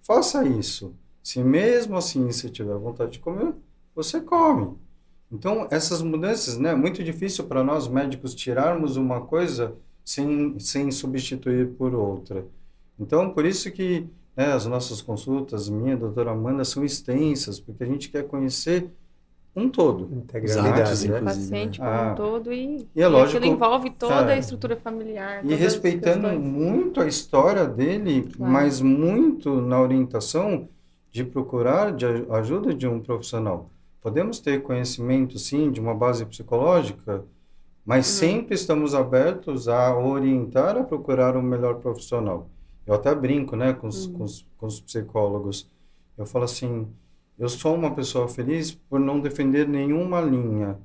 Faça isso. Se mesmo assim você tiver vontade de comer, você come. Então, essas mudanças, né? É muito difícil para nós médicos tirarmos uma coisa sem substituir por outra. Então, por isso que as nossas consultas, minha, doutora Amanda, são extensas, porque a gente quer conhecer um todo. Integralidade, né? O paciente como um todo e é lógico, aquilo envolve toda a estrutura familiar. E respeitando muito a história dele, mas muito na orientação de procurar a ajuda de um profissional. Podemos ter conhecimento, sim, de uma base psicológica, mas sempre estamos abertos a orientar, a procurar um melhor profissional. Eu até brinco, né, com os psicólogos. Eu falo assim, eu sou uma pessoa feliz por não defender nenhuma linha.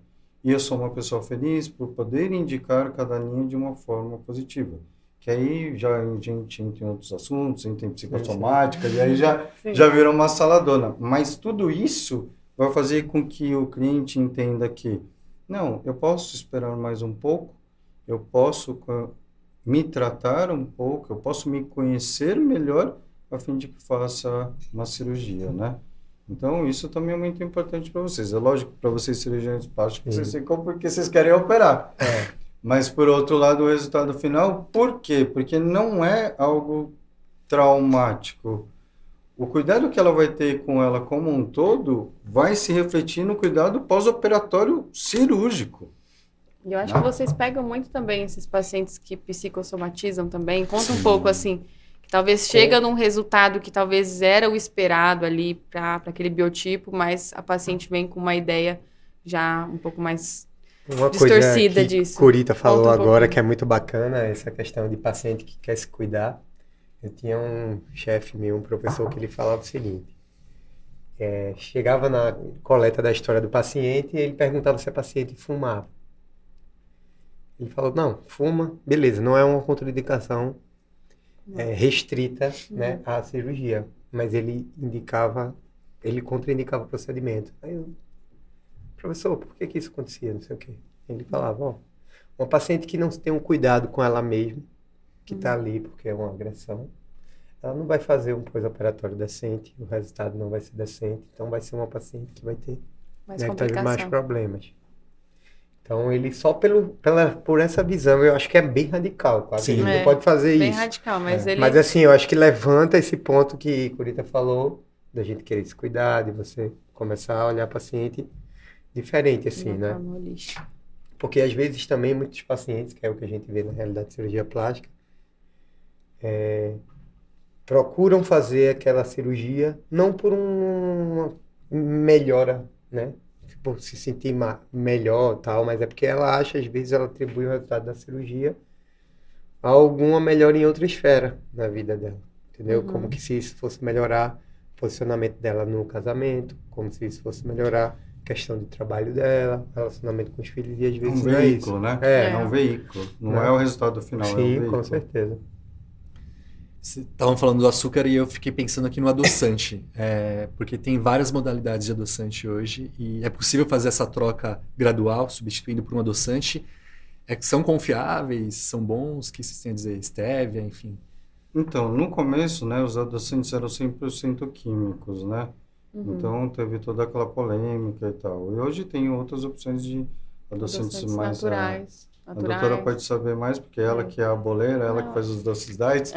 E eu sou uma pessoa feliz por poder indicar cada linha de uma forma positiva. Que aí já a gente entra em outros assuntos, entra em psicossomática, e aí já virou uma saladona. Mas tudo isso vai fazer com que o cliente entenda que, não, eu posso esperar mais um pouco, eu posso me tratar um pouco, eu posso me conhecer melhor a fim de que faça uma cirurgia, né? Então, isso também é muito importante para vocês. É lógico, para vocês cirurgiões plásticos, vocês ficam porque vocês querem operar. Mas, por outro lado, o resultado final, por quê? Porque não é algo traumático. O cuidado que ela vai ter com ela como um todo vai se refletir no cuidado pós-operatório cirúrgico. E eu acho que vocês pegam muito também esses pacientes que psicossomatizam também. Conta um pouco, assim, que talvez chega num resultado que talvez era o esperado ali para aquele biotipo, mas a paciente vem com uma ideia já um pouco mais distorcida disso. Curita falou agora que é muito bacana essa questão de paciente que quer se cuidar. Eu tinha um chefe meu, um professor, que ele falava o seguinte, chegava na coleta da história do paciente e ele perguntava se a paciente fumava. Ele falou, não, fuma, beleza, não é uma contraindicação restrita, né, à cirurgia, mas ele contraindicava o procedimento. Aí eu, professor, por que isso acontecia, não sei o quê? Ele falava, uma paciente que não tem um cuidado com ela mesma, que está ali porque é uma agressão, ela não vai fazer um pós-operatório decente, o resultado não vai ser decente, então vai ser uma paciente que vai ter mais problemas. Então, ele só por essa visão, eu acho que é bem radical, quase. Sim, ele pode fazer bem isso. Bem radical, mas ele... Mas assim, eu acho que levanta esse ponto que Curita falou, da gente querer se cuidar, de você começar a olhar paciente diferente, assim, né? Porque às vezes também muitos pacientes, que é o que a gente vê na realidade de cirurgia plástica, procuram fazer aquela cirurgia não por uma melhora, né? Por se sentir melhor tal, mas é porque ela acha, às vezes, ela atribui o resultado da cirurgia a alguma melhora em outra esfera na vida dela, entendeu? Como que se isso fosse melhorar o posicionamento dela no casamento, como se isso fosse melhorar a questão de trabalho dela, relacionamento com os filhos, e às vezes não é isso. Né? É um veículo, não é o resultado final. Sim, é um veículo. Com certeza. Estavam falando do açúcar e eu fiquei pensando aqui no adoçante, porque tem várias modalidades de adoçante hoje e é possível fazer essa troca gradual, substituindo por um adoçante. São confiáveis, são bons, o que vocês têm a dizer? Stevia, enfim. Então, no começo, né, os adoçantes eram 100% químicos, né? Então, teve toda aquela polêmica e tal. E hoje tem outras opções de adoçantes mais naturais. A doutora pode saber mais, porque ela que é a boleira, ela que faz os doces diet.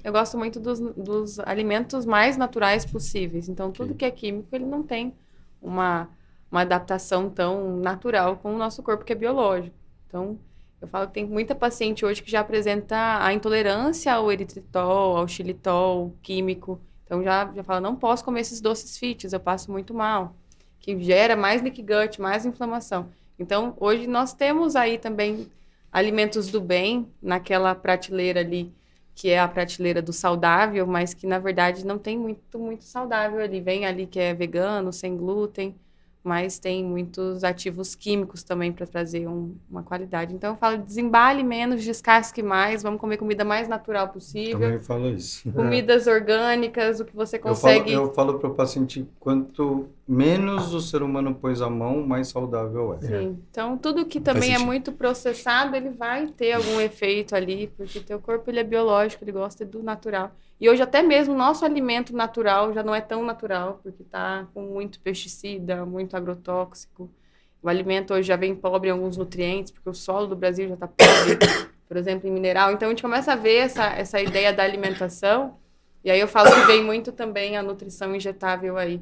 Eu gosto muito dos alimentos mais naturais possíveis. Então, tudo que é químico, ele não tem uma adaptação tão natural com o nosso corpo, que é biológico. Então, eu falo que tem muita paciente hoje que já apresenta a intolerância ao eritritol, ao xilitol químico. Então, já fala, não posso comer esses doces fits, eu passo muito mal. Que gera mais leaky gut, mais inflamação. Então, hoje nós temos aí também alimentos do bem, naquela prateleira ali, que é a prateleira do saudável, mas que, na verdade, não tem muito saudável ali. Vem ali que é vegano, sem glúten, mas tem muitos ativos químicos também para trazer uma qualidade. Então, eu falo, desembale menos, descasque mais, vamos comer comida mais natural possível. Também falo isso. Comidas orgânicas, o que você consegue... Eu falo para o paciente quanto menos o ser humano pôs a mão, mais saudável é. Sim. Então, tudo que também é muito processado, ele vai ter algum efeito ali, porque teu corpo ele é biológico, ele gosta do natural. E hoje até mesmo o nosso alimento natural já não é tão natural, porque tá com muito pesticida, muito agrotóxico. O alimento hoje já vem pobre em alguns nutrientes, porque o solo do Brasil já está pobre, por exemplo, em mineral. Então, a gente começa a ver essa ideia da alimentação, e aí eu falo que vem muito também a nutrição injetável aí.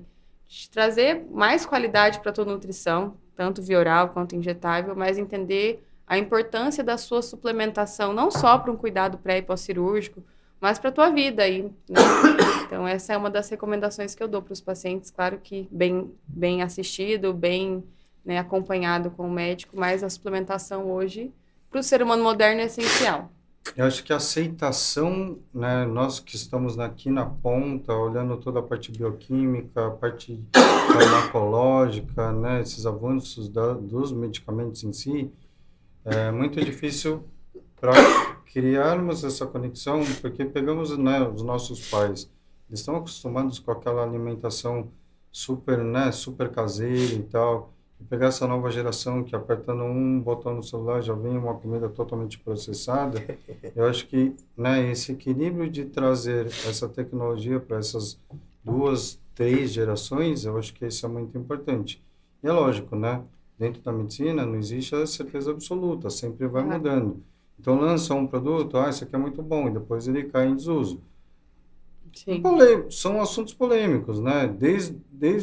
De trazer mais qualidade para a tua nutrição, tanto via oral quanto injetável, mas entender a importância da sua suplementação, não só para um cuidado pré e pós-cirúrgico, mas para a tua vida aí, né? Então, essa é uma das recomendações que eu dou para os pacientes, claro que bem assistido, bem, né, acompanhado com o médico, mas a suplementação hoje, para o ser humano moderno, é essencial. Eu acho que a aceitação, né, nós que estamos aqui na ponta, olhando toda a parte bioquímica, a parte farmacológica, né, esses avanços dos medicamentos em si, é muito difícil para criarmos essa conexão, porque pegamos, né, os nossos pais, eles estão acostumados com aquela alimentação super, né, super caseira e tal, e pegar essa nova geração que apertando um botão no celular já vem uma comida totalmente processada, eu acho que, né, esse equilíbrio de trazer essa tecnologia para essas 2, 3 gerações, eu acho que isso é muito importante. E é lógico, né, dentro da medicina não existe a certeza absoluta, sempre vai mudando. Então lança um produto, isso aqui é muito bom, e depois ele cai em desuso. Sim. São assuntos polêmicos, né, desde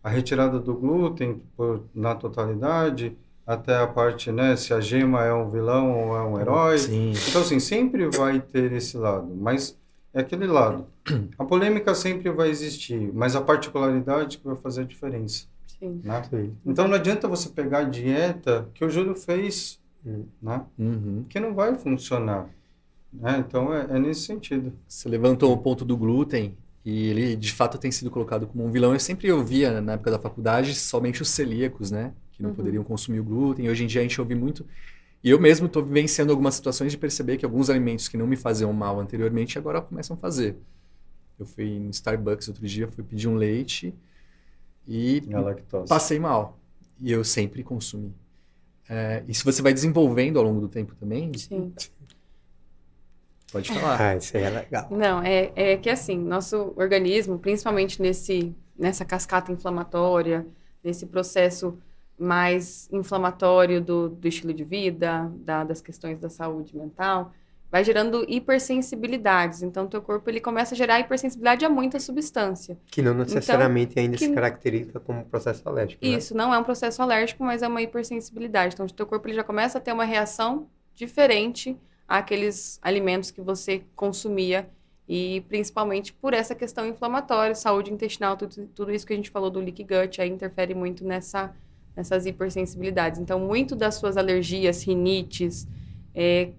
a retirada do glúten na totalidade, até a parte, né, se a gema é um vilão ou é um herói. Sim. Então, assim, sempre vai ter esse lado, mas é aquele lado. A polêmica sempre vai existir, mas a particularidade que vai fazer a diferença. Sim. Né? Então, não adianta você pegar a dieta que o Júlio fez, né? Que não vai funcionar. Né? Então, é nesse sentido. Você levantou o ponto do glúten, e ele, de fato, tem sido colocado como um vilão. Eu sempre ouvia, na época da faculdade, somente os celíacos, né? Que não poderiam consumir o glúten. Hoje em dia, a gente ouve muito. E eu mesmo estou vivenciando algumas situações de perceber que alguns alimentos que não me faziam mal anteriormente, agora começam a fazer. Eu fui no Starbucks outro dia, fui pedir um leite e passei mal. E eu sempre consumi. E se você vai desenvolvendo ao longo do tempo também... Sim. Pode falar. Isso aí é legal. Não, é que assim, nosso organismo, principalmente nessa cascata inflamatória, nesse processo mais inflamatório do estilo de vida, das questões da saúde mental, vai gerando hipersensibilidades. Então, teu corpo ele começa a gerar hipersensibilidade a muita substância. Que não necessariamente ainda se caracteriza como processo alérgico, né? Isso, não é um processo alérgico, mas é uma hipersensibilidade. Então, o teu corpo ele já começa a ter uma reação diferente àqueles alimentos que você consumia, e principalmente por essa questão inflamatória, saúde intestinal, tudo isso que a gente falou do leaky gut, aí interfere muito nessas hipersensibilidades. Então, muito das suas alergias, rinites,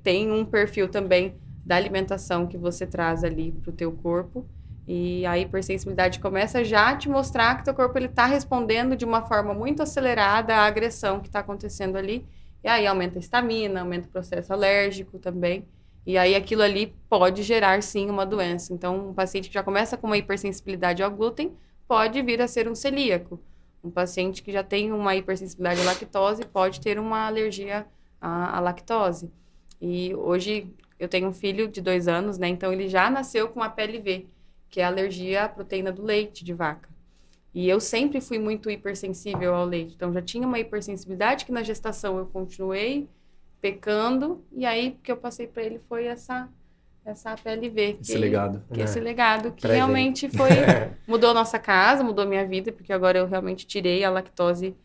tem um perfil também da alimentação que você traz ali para o teu corpo, e a hipersensibilidade começa já a te mostrar que teu corpo está respondendo de uma forma muito acelerada à agressão que está acontecendo ali. E aí aumenta a histamina, aumenta o processo alérgico também. E aí aquilo ali pode gerar, sim, uma doença. Então, um paciente que já começa com uma hipersensibilidade ao glúten pode vir a ser um celíaco. Um paciente que já tem uma hipersensibilidade à lactose pode ter uma alergia à lactose. E hoje eu tenho um filho de 2 anos, né? Então, ele já nasceu com a PLV, que é a alergia à proteína do leite de vaca. E eu sempre fui muito hipersensível ao leite. Então, já tinha uma hipersensibilidade que na gestação eu continuei pecando. E aí, o que eu passei para ele foi essa PLV. Esse legado. Esse legado que realmente foi... Mudou a nossa casa, mudou a minha vida, porque agora eu realmente tirei a lactose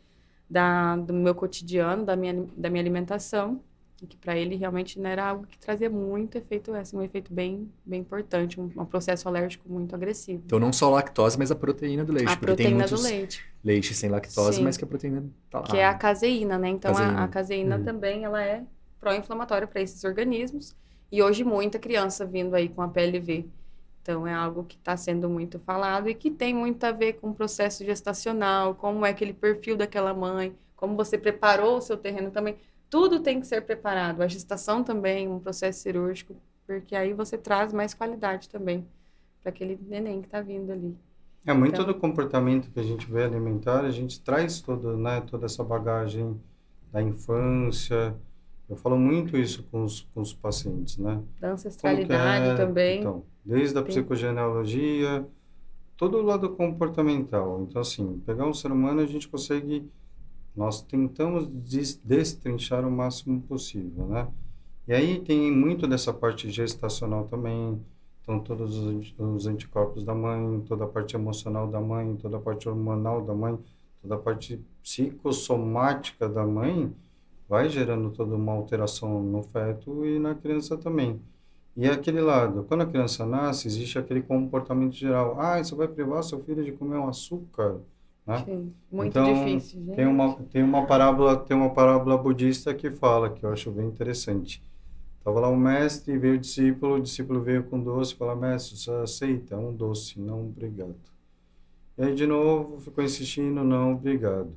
do meu cotidiano, da minha alimentação. E que para ele realmente não era algo que trazia muito efeito, um efeito bem importante, um processo alérgico muito agressivo. Então não só a lactose, mas a proteína do leite. A proteína do leite. Leite sem lactose, Sim. Mas que a proteína tá lá. Que é a caseína, né? Então caseína. a caseína também ela é pró-inflamatória para esses organismos. E hoje muita criança vindo aí com a PLV. Então é algo que está sendo muito falado e que tem muito a ver com o processo gestacional, como é aquele perfil daquela mãe, como você preparou o seu terreno também. Tudo tem que ser preparado. A gestação também, um processo cirúrgico, porque aí você traz mais qualidade também para aquele neném que está vindo ali. É muito Então- do comportamento que a gente vê alimentar, a gente traz todo, né, toda essa bagagem da infância. Eu falo muito isso com os pacientes, né? Da Como que ancestralidade também. Então, desde a Tem- psicogenealogia, todo o lado comportamental. Então, assim, pegar um ser humano, a gente consegue, nós tentamos destrinchar o máximo possível, né? E aí tem muito dessa parte gestacional também, então todos os anticorpos da mãe, toda a parte emocional da mãe, toda a parte hormonal da mãe, toda a parte psicossomática da mãe, vai gerando toda uma alteração no feto e na criança também. E é aquele lado, quando a criança nasce, existe aquele comportamento geral. Ah, você vai privar seu filho de comer um açúcar, né? Sim, muito Então, difícil, gente. tem uma parábola budista que fala, que eu acho bem interessante. Tava lá o mestre e veio o discípulo veio com doce e falou, mestre, você aceita? É um doce, não obrigado. E aí, de novo, ficou insistindo, não, obrigado.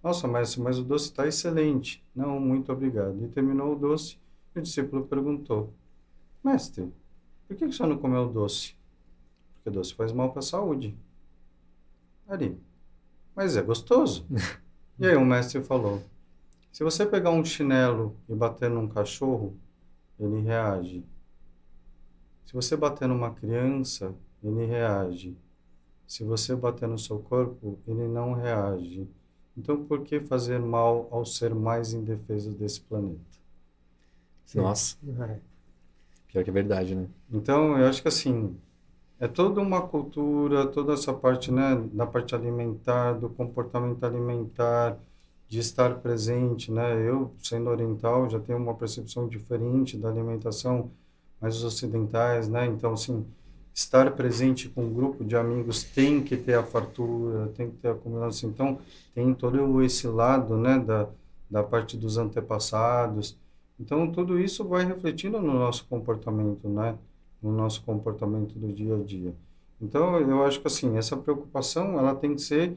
Nossa, mestre, mas o doce está excelente. Não, muito obrigado. E terminou o doce e o discípulo perguntou, mestre, por que o senhor não comeu o doce? Porque doce faz mal para a saúde. Ali, mas é gostoso. E aí o mestre falou, se você pegar um chinelo e bater num cachorro, ele reage. Se você bater numa criança, ele reage. Se você bater no seu corpo, ele não reage. Então, por que fazer mal ao ser mais indefeso desse planeta? Nossa, É. pior que é verdade, né? Então, eu acho que assim, é toda uma cultura, toda essa parte, né, da parte alimentar, do comportamento alimentar, de estar presente, né? Eu, sendo oriental, já tenho uma percepção diferente da alimentação, mas os ocidentais, né? Então, assim, estar presente com um grupo de amigos tem que ter a fartura, tem que ter a combinação. Então, tem todo esse lado, né, da parte dos antepassados. Então, tudo isso vai refletindo no nosso comportamento, né? No nosso comportamento do dia a dia. Então, eu acho que, assim, essa preocupação, ela tem que ser,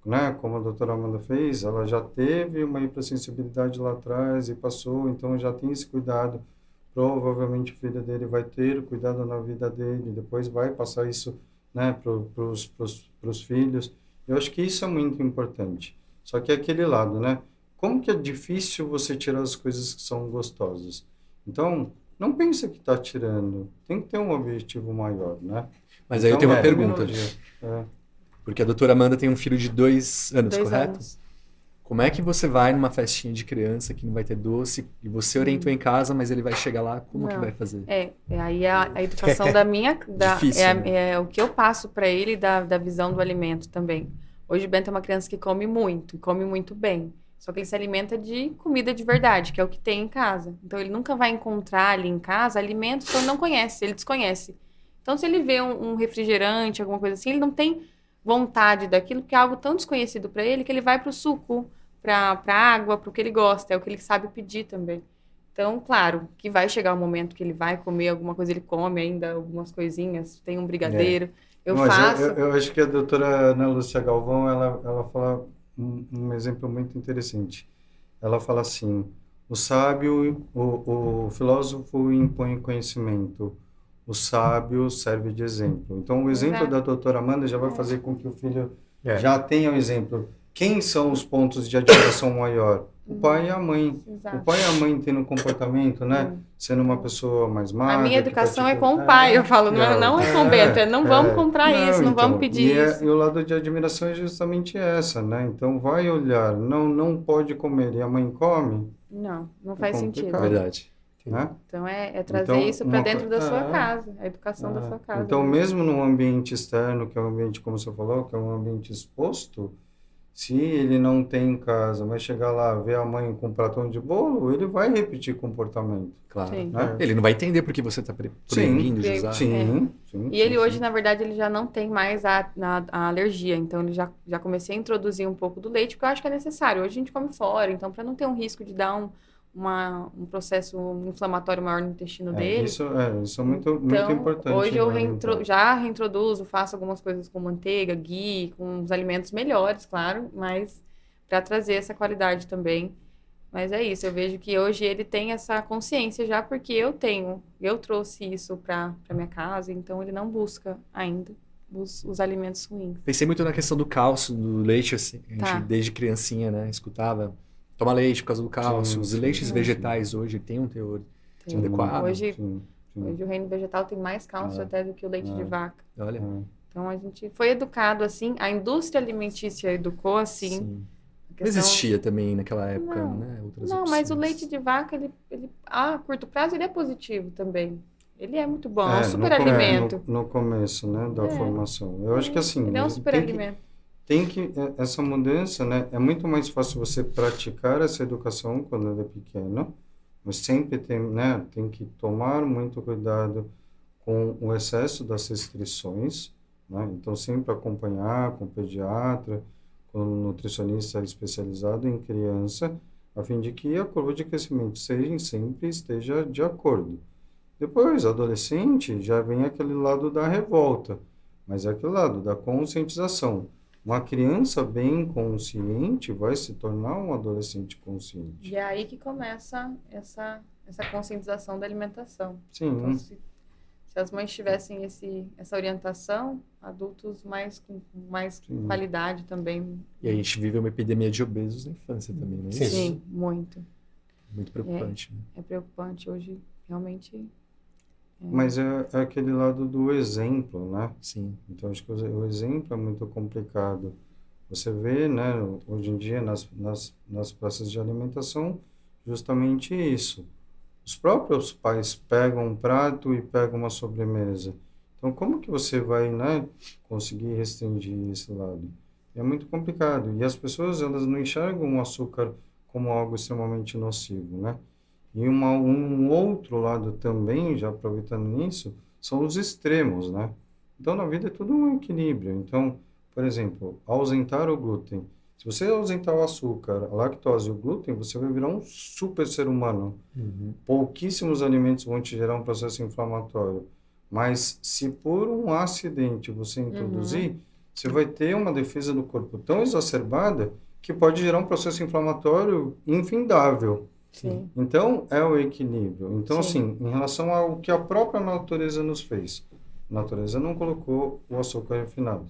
né, como a doutora Amanda fez, ela já teve uma hipersensibilidade lá atrás e passou, então já tem esse cuidado. Provavelmente o filho dele vai ter o cuidado na vida dele, depois vai passar isso, né, pros filhos. Eu acho que isso é muito importante. Só que é aquele lado, né? Como que é difícil você tirar as coisas que são gostosas. Então, não pensa que está tirando. Tem que ter um objetivo maior, né? Mas aí eu tenho uma pergunta. terminologia. É. Porque a doutora Amanda tem um filho de 2 anos, 2 correto? anos. Como é que você vai numa festinha de criança que não vai ter doce e você orientou em casa, mas ele vai chegar lá, como que Não. vai fazer? Aí a educação da minha... Difícil, né? É o que eu passo para ele da visão do alimento também. Hoje o Bento é uma criança que come muito, e come muito bem. Só que ele se alimenta de comida de verdade, que é o que tem em casa. Então ele nunca vai encontrar ali em casa alimentos que ele não conhece, ele desconhece. Então se ele vê um refrigerante, alguma coisa assim, ele não tem vontade daquilo, porque é algo tão desconhecido para ele que ele vai para o suco, para água, para o que ele gosta, é o que ele sabe pedir também. Então, claro, que vai chegar um momento que ele vai comer alguma coisa, ele come ainda algumas coisinhas, tem um brigadeiro, eu Mas faço. eu acho que a doutora Ana Lúcia Galvão, ela fala um exemplo muito interessante. Ela fala assim, o sábio, o filósofo impõe conhecimento, o sábio serve de exemplo. Então, o exemplo Exato. da doutora Amanda já vai fazer com que o filho É. já tenha o exemplo. Quem são os pontos de admiração maior? O pai e a mãe. Exato. O pai e a mãe tendo um comportamento, né? Sendo uma pessoa mais magra. A minha que educação é pratica- com o pai, eu falo, não é com o Bento, não vamos comprar isso, não vamos pedir isso. E o lado de admiração é justamente essa, né? Então, vai olhar, não pode comer, e a mãe come, Não faz sentido. complicado. Verdade. né? Então é trazer Então, isso para uma dentro co- da sua é. casa, a educação da sua casa. Então, né? mesmo num ambiente externo, que é um ambiente, como você falou, que é um ambiente exposto, se ele não tem em casa, mas chegar lá, ver a mãe com um pratão de bolo, ele vai repetir comportamento. Claro. Sim. Né? Ele não vai entender porque você está proibindo de usar. Sim, sim. E ele sim, hoje, sim. na verdade, ele já não tem mais a alergia. Então, ele já comecei a introduzir um pouco do leite, porque eu acho que é necessário. Hoje a gente come fora, então, para não ter um risco de dar um processo inflamatório maior no intestino dele. Isso é muito Então, importante. hoje eu né, então. já reintroduzo, faço algumas coisas com manteiga, ghee, com os alimentos melhores, claro, mas para trazer essa qualidade também. Mas é isso, eu vejo que hoje ele tem essa consciência já, porque eu trouxe isso para minha casa, então ele não busca ainda. os alimentos ruins. Pensei muito na questão do cálcio, do leite, assim. A gente, Tá. desde criancinha, né, escutava, toma leite por causa do cálcio. Os leites vegetais hoje têm um teor Tem. adequado. Hoje Sim. o reino vegetal tem mais cálcio até do que o leite de vaca. Olha, Então a gente foi educado assim, a indústria alimentícia educou assim. sim. a Não existia também naquela época, Não. né? Outras Não, mas o opções. leite de vaca, ele a curto prazo, ele é positivo também. Ele é muito bom, é um no super come- alimento. No começo, né, da É. formação. Eu acho que assim, Ele é um super alimento. essa mudança, né, é muito mais fácil você praticar essa educação quando ele é pequeno, mas sempre tem que tomar muito cuidado com o excesso das restrições, né? Então sempre acompanhar com o pediatra, com o nutricionista especializado em criança, a fim de que a curva de crescimento sempre esteja de acordo. Depois, adolescente, já vem aquele lado da revolta, mas é aquele lado da conscientização. Uma criança bem consciente vai se tornar um adolescente consciente. E é aí que começa essa conscientização da alimentação. Sim, Então, se as mães tivessem essa orientação, adultos com mais Sim. qualidade também. E a gente vive uma epidemia de obesos na infância também, não é Sim. isso? Sim, muito. Muito preocupante. Né? É preocupante hoje, realmente. mas é aquele lado do exemplo, né? Sim. Então, acho que o exemplo é muito complicado. Você vê, né, hoje em dia, nas praças de alimentação, justamente isso. Os próprios pais pegam um prato e pegam uma sobremesa. Então, como que você vai, né, conseguir restringir esse lado? É muito complicado. E as pessoas, elas não enxergam o açúcar como algo extremamente nocivo, né? E um outro lado também, já aproveitando nisso, são os extremos, né? Então, na vida é tudo um equilíbrio. Então, por exemplo, ausentar o glúten. Se você ausentar o açúcar, a lactose e o glúten, você vai virar um super ser humano. Pouquíssimos alimentos vão te gerar um processo inflamatório. Mas se por um acidente você introduzir, você vai ter uma defesa do corpo tão exacerbada que pode gerar um processo inflamatório infindável. Sim. Então, é o equilíbrio. Então, Sim. assim, em relação ao que a própria natureza nos fez, a natureza não colocou o açúcar refinado.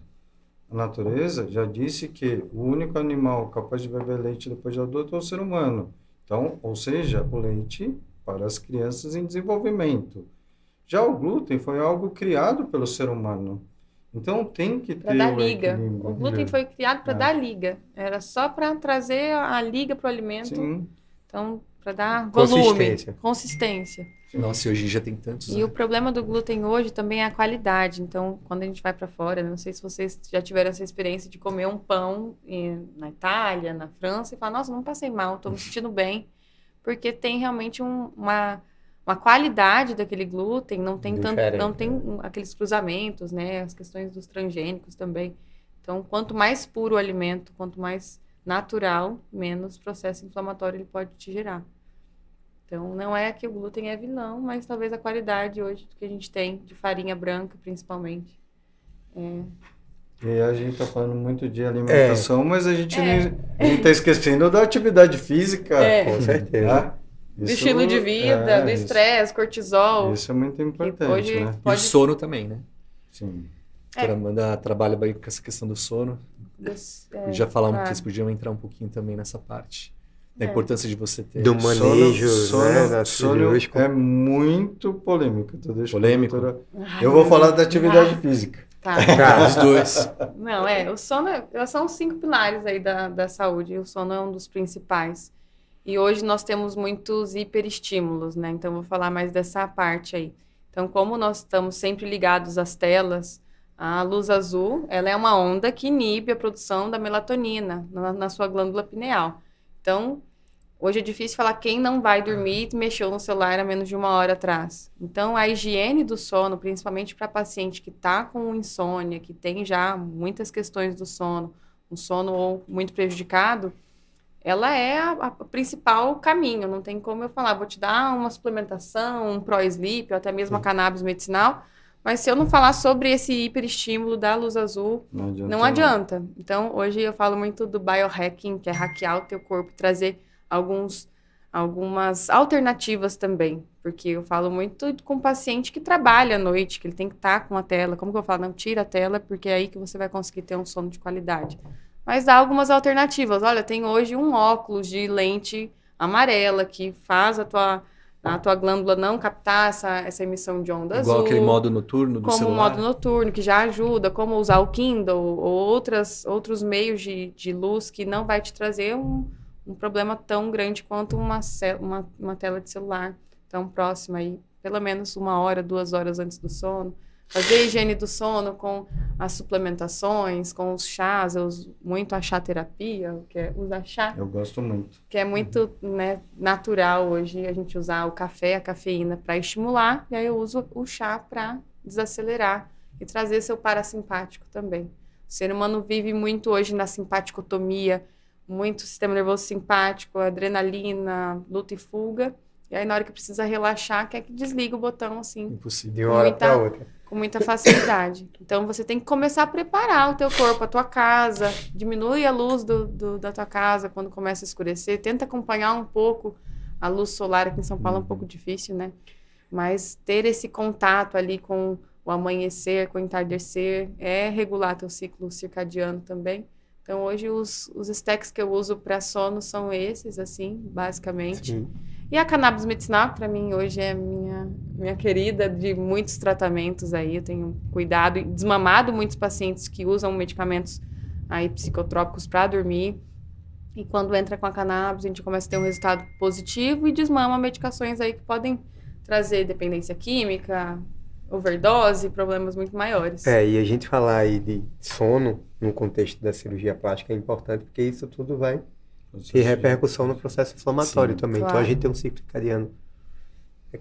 A natureza já disse que o único animal capaz de beber leite depois de adulto é o ser humano. Então, ou seja, o leite para as crianças em desenvolvimento. Já o glúten foi algo criado pelo ser humano. Então, tem que Para ter dar o liga. equilíbrio. O glúten foi criado para dar liga. Era só para trazer a liga para o alimento. Sim. Então, para dar volume, Consistência. consistência. Nossa, e hoje já tem tantos. E o problema do glúten hoje também é a qualidade. Então, quando a gente vai para fora, não sei se vocês já tiveram essa experiência de comer um pão na Itália, na França, e falar, nossa, não passei mal, estou me sentindo bem. Porque tem realmente uma qualidade daquele glúten, não tem aqueles cruzamentos, né? As questões dos transgênicos também. Então, quanto mais puro o alimento, quanto mais natural, menos processo inflamatório ele pode te gerar. Então, não é que o glúten é vilão, mas talvez a qualidade hoje que a gente tem, de farinha branca, principalmente. E a gente está falando muito de alimentação, mas a gente está esquecendo da atividade física. Com certeza. Né? Do estilo de vida, do estresse, cortisol. Isso é muito importante, hoje né? E o sono também, né? Sim. A doutora Amanda trabalha bem com essa questão do sono. Já falar vocês podiam entrar um pouquinho também nessa parte. Da importância de você ter... Do manejo, né, sono é muito polêmico. Então deixa Polêmico? Eu vou falar da atividade física. Tá. Os dois. Não, o sono são os 5 pilares aí da saúde. E o sono é um dos principais. E hoje nós temos muitos hiperestímulos, né? Então, eu vou falar mais dessa parte aí. Então, como nós estamos sempre ligados às telas, a luz azul, ela é uma onda que inibe a produção da melatonina na sua glândula pineal. Então, hoje é difícil falar quem não vai dormir e mexeu no celular há menos de 1 hora atrás. Então, a higiene do sono, principalmente para paciente que está com insônia, que tem já muitas questões do sono, um sono ou muito prejudicado, ela é a principal caminho. Não tem como eu falar, vou te dar uma suplementação, um Pro-Sleep, ou até mesmo a cannabis medicinal, mas se eu não falar sobre esse hiperestímulo da luz azul, não adianta. Então, hoje eu falo muito do biohacking, que é hackear o teu corpo, trazer alguns algumas alternativas também, porque eu falo muito com o paciente que trabalha à noite, que ele tem que estar com a tela. Como que eu falo? Não, tira a tela, porque é aí que você vai conseguir ter um sono de qualidade. Mas dá algumas alternativas. Olha, tem hoje um óculos de lente amarela que faz a tua glândula não captar essa emissão de onda Igual azul. aquele modo noturno do como celular. o modo noturno, que já ajuda, como usar o Kindle ou outros meios de luz que não vai te trazer um problema tão grande quanto uma tela de celular tão próxima aí, pelo menos 1 hora, 2 horas antes do sono. Fazer a higiene do sono com as suplementações, com os chás. Eu uso muito a chá terapia, que é usar chá, Eu gosto muito. que é muito, né, natural hoje a gente usar o café, a cafeína para estimular, e aí eu uso o chá para desacelerar e trazer seu parasimpático também. O ser humano vive muito hoje na simpaticotomia, muito sistema nervoso simpático, adrenalina, luta e fuga, e aí na hora que precisa relaxar, quer que desliga o botão assim, Impossível. De uma hora para outra. com muita facilidade. Então, você tem que começar a preparar o teu corpo, a tua casa. Diminui a luz da tua casa quando começa a escurecer. Tenta acompanhar um pouco a luz solar. Aqui em São Paulo é um pouco difícil, né? Mas ter esse contato ali com o amanhecer, com o entardecer, é regular teu ciclo circadiano também. Então, hoje, os stacks que eu uso para sono são esses, assim, basicamente. Sim. E a cannabis medicinal, para mim, hoje é minha querida de muitos tratamentos aí. Eu tenho cuidado e desmamado muitos pacientes que usam medicamentos aí psicotrópicos para dormir. E quando entra com a cannabis, a gente começa a ter um resultado positivo e desmama medicações aí que podem trazer dependência química, overdose, problemas muito maiores. E a gente falar aí de sono no contexto da cirurgia plástica é importante, porque isso tudo vai ter repercussão no processo inflamatório Sim, também. claro. Então a gente tem um ciclo circadiano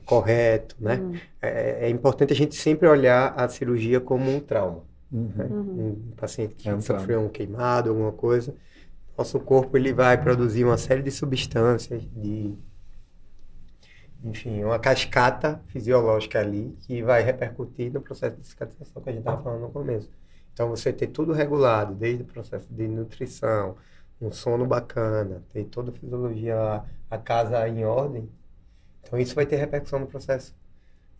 correto, né? É importante a gente sempre olhar a cirurgia como um trauma. Né? Um paciente que É um sofreu um queimado, alguma coisa, nosso corpo ele vai produzir uma série de substâncias, enfim, uma cascata fisiológica ali que vai repercutir no processo de cicatrização que a gente estava falando no começo. Então você ter tudo regulado, desde o processo de nutrição, um sono bacana, ter toda a fisiologia lá, a casa em ordem, então isso vai ter repercussão no processo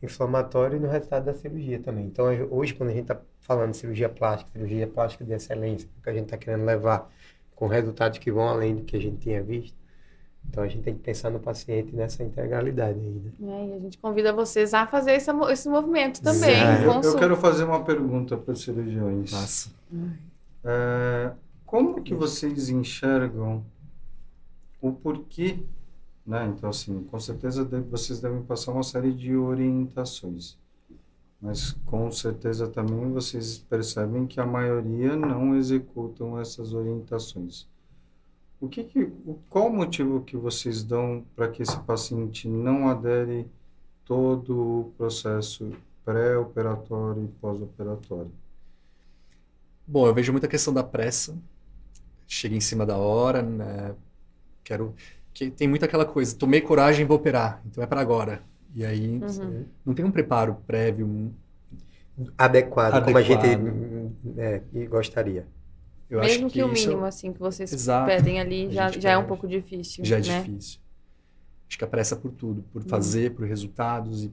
inflamatório e no resultado da cirurgia também. Então hoje, quando a gente está falando de cirurgia plástica de excelência, que a gente está querendo levar com resultados que vão além do que a gente tinha visto, então a gente tem que pensar no paciente nessa integralidade aí, né? E a gente convida vocês a fazer esse movimento também. Exato. Eu quero fazer uma pergunta para os cirurgiões. Nossa. Como que vocês enxergam o porquê, né? Então, assim, com certeza vocês devem passar uma série de orientações, mas com certeza também vocês percebem que a maioria não executam essas orientações. Qual o motivo que vocês dão para que esse paciente não adere todo o processo pré-operatório e pós-operatório? Bom, eu vejo muita questão da pressa. Chega em cima da hora, né? Tem muito aquela coisa, tomei coragem e vou operar, então é para agora. E aí não tem um preparo prévio Adequado, como a gente gostaria. Eu Mesmo acho que o isso mínimo, assim, que vocês Exato. pedem ali, A gente já é um pede. pouco difícil, já é né? difícil. Acho que a pressa por tudo, por fazer, por resultados. E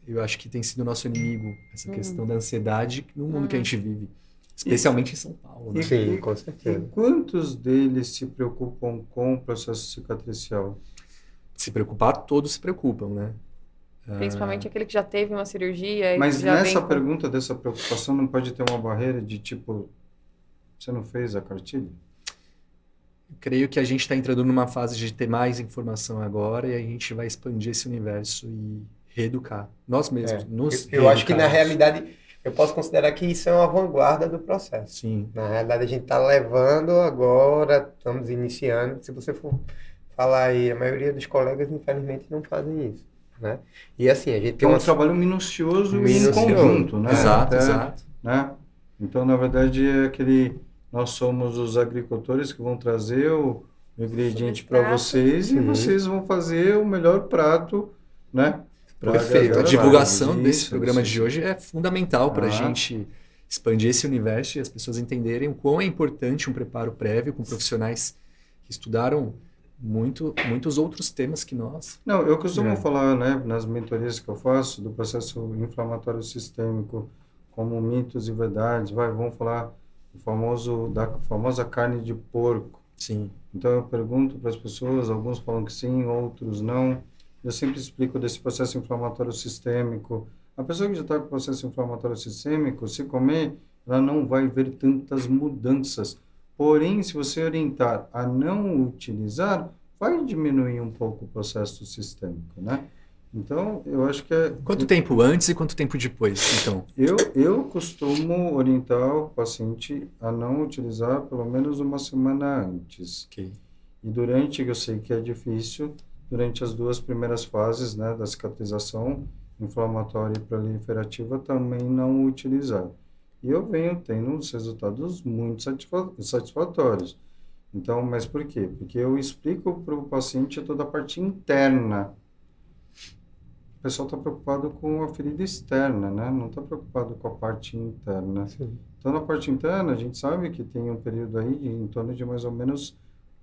eu acho que tem sido o nosso inimigo, essa questão da ansiedade no mundo que a gente vive. Especialmente em São Paulo, né? Sim, com E certeza. quantos deles se preocupam com o processo cicatricial? Se preocupar, todos se preocupam, né? Principalmente aquele que já teve uma cirurgia. Mas que já nessa vem com- pergunta dessa preocupação não pode ter uma barreira de tipo, você não fez a cartilha? Eu creio que a gente está entrando numa fase de ter mais informação agora e a gente vai expandir esse universo e reeducar. Nós mesmos, nos Eu acho que na reeducarmos. realidade, eu posso considerar que isso é uma vanguarda do processo. Sim. Na realidade, a gente está levando agora, estamos iniciando. Se você for falar aí, a maioria dos colegas, infelizmente, não fazem isso, né? E assim, a gente tem É um uma... trabalho minucioso e em Minucioso. conjunto, né? Exato, Até, exato. né? Então, na verdade, é nós somos os agricultores que vão trazer o ingrediente para Substrato. vocês e vocês vão fazer o melhor prato, né? Pra Perfeito. A galera. divulgação desse Isso, programa isso. de hoje é fundamental para a Ah. gente expandir esse universo e as pessoas entenderem o quão é importante um preparo prévio com profissionais que estudaram muitos outros temas que nós... Não, eu costumo falar, né, nas mentorias que eu faço do processo inflamatório sistêmico, como mitos e verdades, vamos falar da famosa carne de porco. Sim. Então eu pergunto para as pessoas, alguns falam que sim, outros não. Eu sempre explico desse processo inflamatório sistêmico. A pessoa que já está com processo inflamatório sistêmico, se comer, ela não vai ver tantas mudanças. Porém, se você orientar a não utilizar, vai diminuir um pouco o processo sistêmico, né? Então, eu acho que é... Quanto tempo antes e quanto tempo depois, então? Eu costumo orientar o paciente a não utilizar pelo menos uma semana antes. Ok. E durante, eu sei que é difícil, durante as 2 primeiras fases, né, da cicatrização inflamatória e proliferativa, também não utilizar. E eu venho tendo uns resultados muito satisfatórios. Então, mas por quê? Porque eu explico para o paciente toda a parte interna. O pessoal está preocupado com a ferida externa, né? Não está preocupado com a parte interna. Sim. Então, na parte interna, a gente sabe que tem um período aí em torno de mais ou menos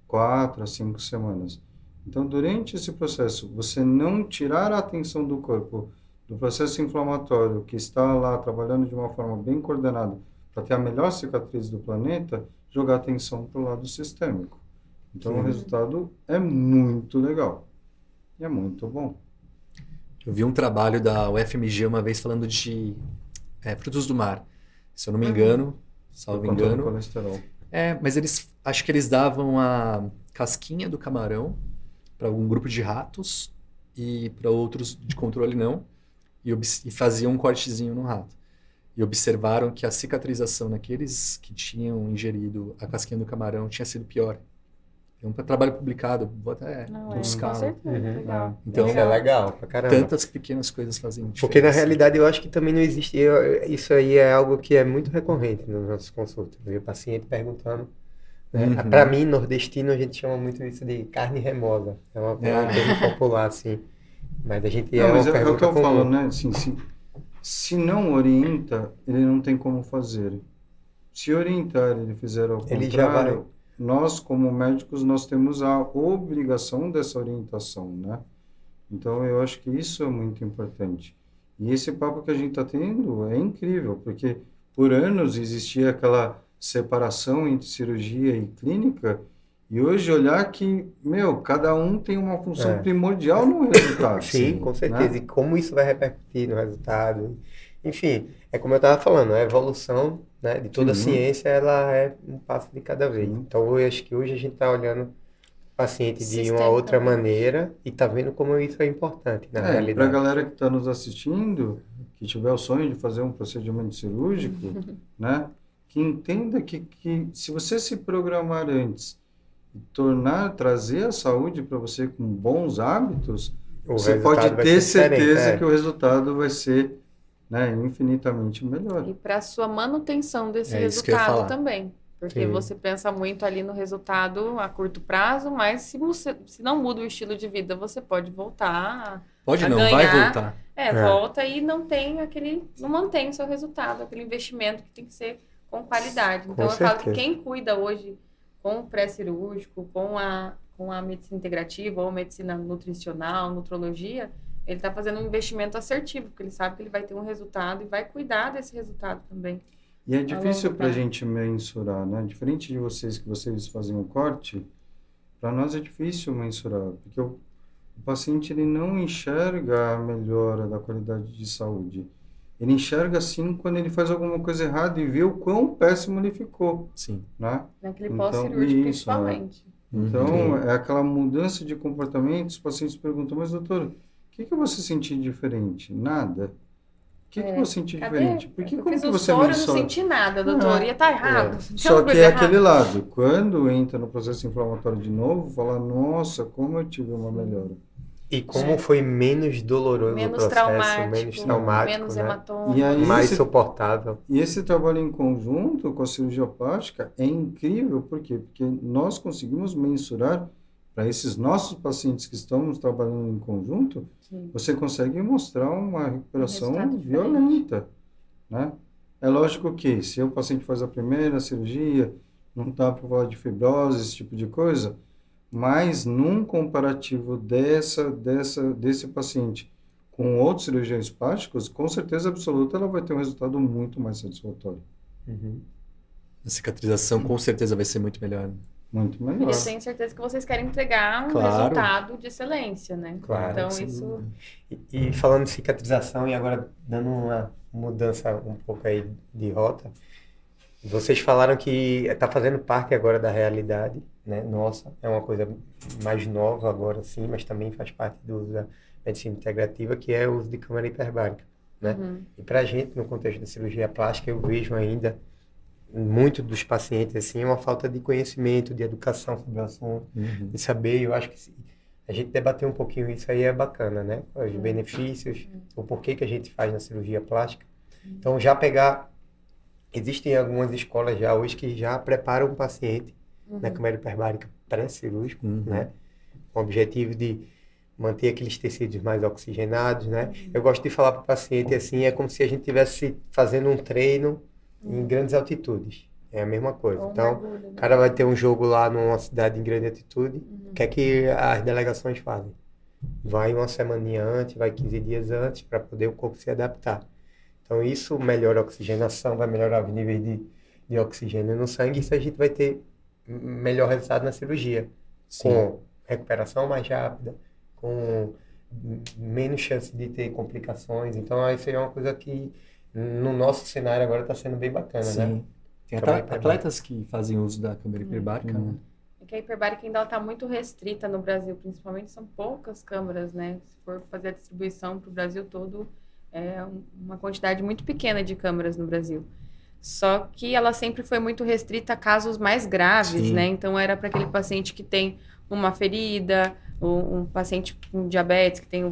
4 a 5 semanas. Então, durante esse processo, você não tirar a atenção do corpo do processo inflamatório que está lá trabalhando de uma forma bem coordenada para ter a melhor cicatriz do planeta, jogar atenção para o lado sistêmico. Então, o resultado é muito legal. E é muito bom. Eu vi um trabalho da UFMG uma vez falando de frutos do mar. Se eu não me engano, salvo engano. Colesterol. Mas acho que eles davam a casquinha do camarão para um grupo de ratos e para outros de controle não. E faziam um cortezinho no rato. E observaram que a cicatrização naqueles que tinham ingerido a casquinha do camarão tinha sido pior. É um trabalho publicado, vou até buscar. Com certeza, legal. Então, Isso é legal pra caramba. tantas pequenas coisas fazem diferença. Porque na realidade eu acho que também não existe, isso aí é algo que é muito recorrente nas nossas consultas. O paciente perguntando, né? Para mim, nordestino, a gente chama muito isso de carne remosa. É uma palavra bem popular, assim. Mas a gente mas é o que eu falo, né? Assim, se não orienta, ele não tem como fazer. Se orientar, ele fizer ao Ele já contrário, nós, como médicos, nós temos a obrigação dessa orientação, né? Então, eu acho que isso é muito importante. E esse papo que a gente está tendo é incrível, porque por anos existia aquela separação entre cirurgia e clínica, e hoje olhar que, cada um tem uma função primordial no resultado. Sim, com certeza. Né? E como isso vai repercutir no resultado. Enfim, é como eu estava falando, a evolução, né, de toda a ciência, ela é um passo de cada vez. Então, eu acho que hoje a gente está olhando o paciente de uma outra maneira e está vendo como isso é importante na realidade. Para a galera que está nos assistindo, que tiver o sonho de fazer um procedimento cirúrgico, né, que entenda que se você se programar antes e trazer a saúde para você com bons hábitos, você pode ter certeza que o resultado vai ser, né, infinitamente melhor. E para a sua manutenção desse resultado também. Porque você pensa muito ali no resultado a curto prazo, mas se não muda o estilo de vida, você pode voltar a ganhar. Vai voltar. Volta e não mantém o seu resultado, aquele investimento que tem que ser com qualidade. Então, eu falo que quem cuida hoje com o pré-cirúrgico, com a medicina integrativa ou medicina nutricional, nutrologia, ele está fazendo um investimento assertivo, porque ele sabe que ele vai ter um resultado e vai cuidar desse resultado também. E é difícil para a gente mensurar, né? Diferente de vocês, que vocês fazem um corte, para nós é difícil mensurar, porque o paciente ele não enxerga a melhora da qualidade de saúde. Ele enxerga, sim, quando ele faz alguma coisa errada e vê o quão péssimo ele ficou. Sim. Né? Naquele pós-cirúrgico, principalmente. Então, é aquela mudança de comportamento. Os pacientes perguntam, mas doutor, o que você sentiu diferente? Nada. O que você sentiu diferente? Por que, como que você eu não senti nada, doutor. Ia estar errado. Só que é aquele lado. Quando entra no processo inflamatório de novo, fala, nossa, como eu tive uma melhora. E como foi menos doloroso o processo, menos traumático, menos né? hematoma. E aí, mais suportável. E esse trabalho em conjunto com a cirurgia plástica é incrível, por quê? Porque nós conseguimos mensurar para esses nossos pacientes que estamos trabalhando em conjunto, você consegue mostrar uma recuperação violenta, né? É lógico que se o paciente faz a primeira cirurgia, não está por falar de fibrose, esse tipo de coisa, mas num comparativo desse paciente com outros cirurgiões plásticos, com certeza absoluta ela vai ter um resultado muito mais satisfatório. Uhum. A cicatrização com certeza vai ser muito melhor. Muito E melhor. eu tenho certeza que vocês querem entregar um Claro. resultado de excelência, né? Claro, Então, sem isso... dúvida. E falando de cicatrização, e agora dando uma mudança um pouco aí de rota, vocês falaram que está fazendo parte agora da realidade, né? Nossa, é uma coisa mais nova agora sim, mas também faz parte do uso da medicina integrativa, que é o uso de câmara hiperbárica, né? Uhum. E para a gente, no contexto da cirurgia plástica, eu vejo ainda muito dos pacientes assim uma falta de conhecimento, de educação sobre o assunto, Uhum. de saber. Eu acho que a gente debater um pouquinho isso aí é bacana, né? Os benefícios, o porquê que a gente faz na cirurgia plástica. Então, já pegar... Existem algumas escolas já hoje que já preparam o paciente na câmara hiperbárica pré-cirúrgico, Uhum. né? Com o objetivo de manter aqueles tecidos mais oxigenados, né? Eu gosto de falar para o paciente assim, é como se a gente estivesse fazendo um treino em grandes altitudes. É a mesma coisa. Ou um Então, mergulho, né? o cara vai ter um jogo lá numa cidade em grande altitude. O que é que as delegações fazem? Vai uma semaninha antes, vai 15 dias antes, para poder o corpo se adaptar. Então, isso melhora a oxigenação, vai melhorar os níveis de oxigênio no sangue, e isso a gente vai ter melhor resultado na cirurgia. Sim. Com recuperação mais rápida, com menos chance de ter complicações. Então, isso aí é uma coisa que no nosso cenário agora está sendo bem bacana, né? Sim. Tem Câmara hiperbárica. atletas que fazem uso da câmera hiperbárica, né? É que a hiperbárica ainda está muito restrita no Brasil, principalmente são poucas câmaras, né? Se for fazer a distribuição para o Brasil todo, é uma quantidade muito pequena de câmaras no Brasil. Só que ela sempre foi muito restrita a casos mais graves, Sim. né? Então era para aquele paciente que tem uma ferida, ou um paciente com diabetes, que tem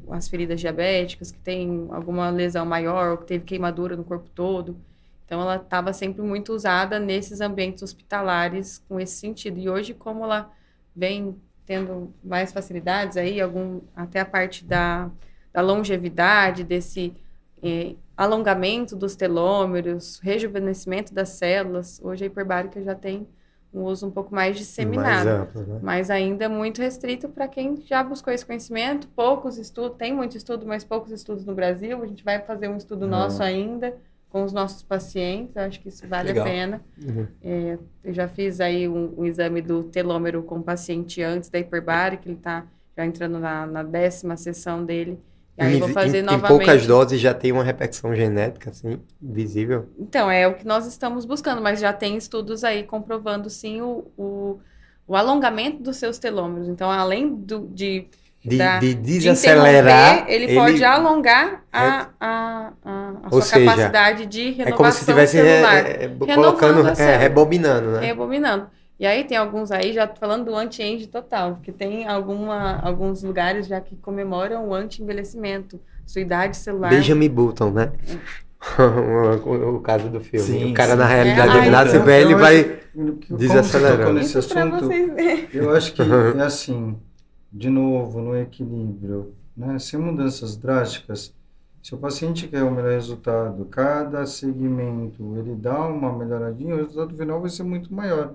as feridas diabéticas, que tem alguma lesão maior, ou que teve queimadura no corpo todo. Então, ela estava sempre muito usada nesses ambientes hospitalares com esse sentido. E hoje, como ela vem tendo mais facilidades aí, até a parte da longevidade, desse alongamento dos telômeros, rejuvenescimento das células, hoje a hiperbárica já tem um uso um pouco mais disseminado. Mais amplo, né? Mas ainda muito restrito para quem já buscou esse conhecimento. Poucos estudos, tem muito estudo, mas poucos estudos no Brasil. A gente vai fazer um estudo nosso ainda, com os nossos pacientes, acho que isso vale Legal. a pena. Uhum. Eu já fiz aí um exame do telômero com o paciente antes da hiperbárica, ele está já entrando na 10ª sessão dele. E aí eu vou fazer Em novamente. poucas doses já tem uma repercussão genética, assim, visível. Então, é o que nós estamos buscando, mas já tem estudos aí comprovando, sim, o alongamento dos seus telômeros. Então, além de desacelerar, interromper, ele pode alongar a Ou sua seja, capacidade de renovação é como se estivesse celular. colocando, Renovando a célula. rebobinando, né? Rebobinando. E aí tem alguns aí, já tô falando do anti-age total, porque tem alguns lugares já que comemoram o anti-envelhecimento, sua idade celular. Benjamin Button, né? o caso do filme. Sim, o cara, sim. na realidade, ele nasce então, velho e eu vai acho que, como desacelerando. você tocou nesse Isso para assunto, vocês verem. eu acho que é assim, de novo, no equilíbrio, né? Sem mudanças drásticas, se o paciente quer o melhor resultado, cada segmento ele dá uma melhoradinha, o resultado final vai ser muito maior.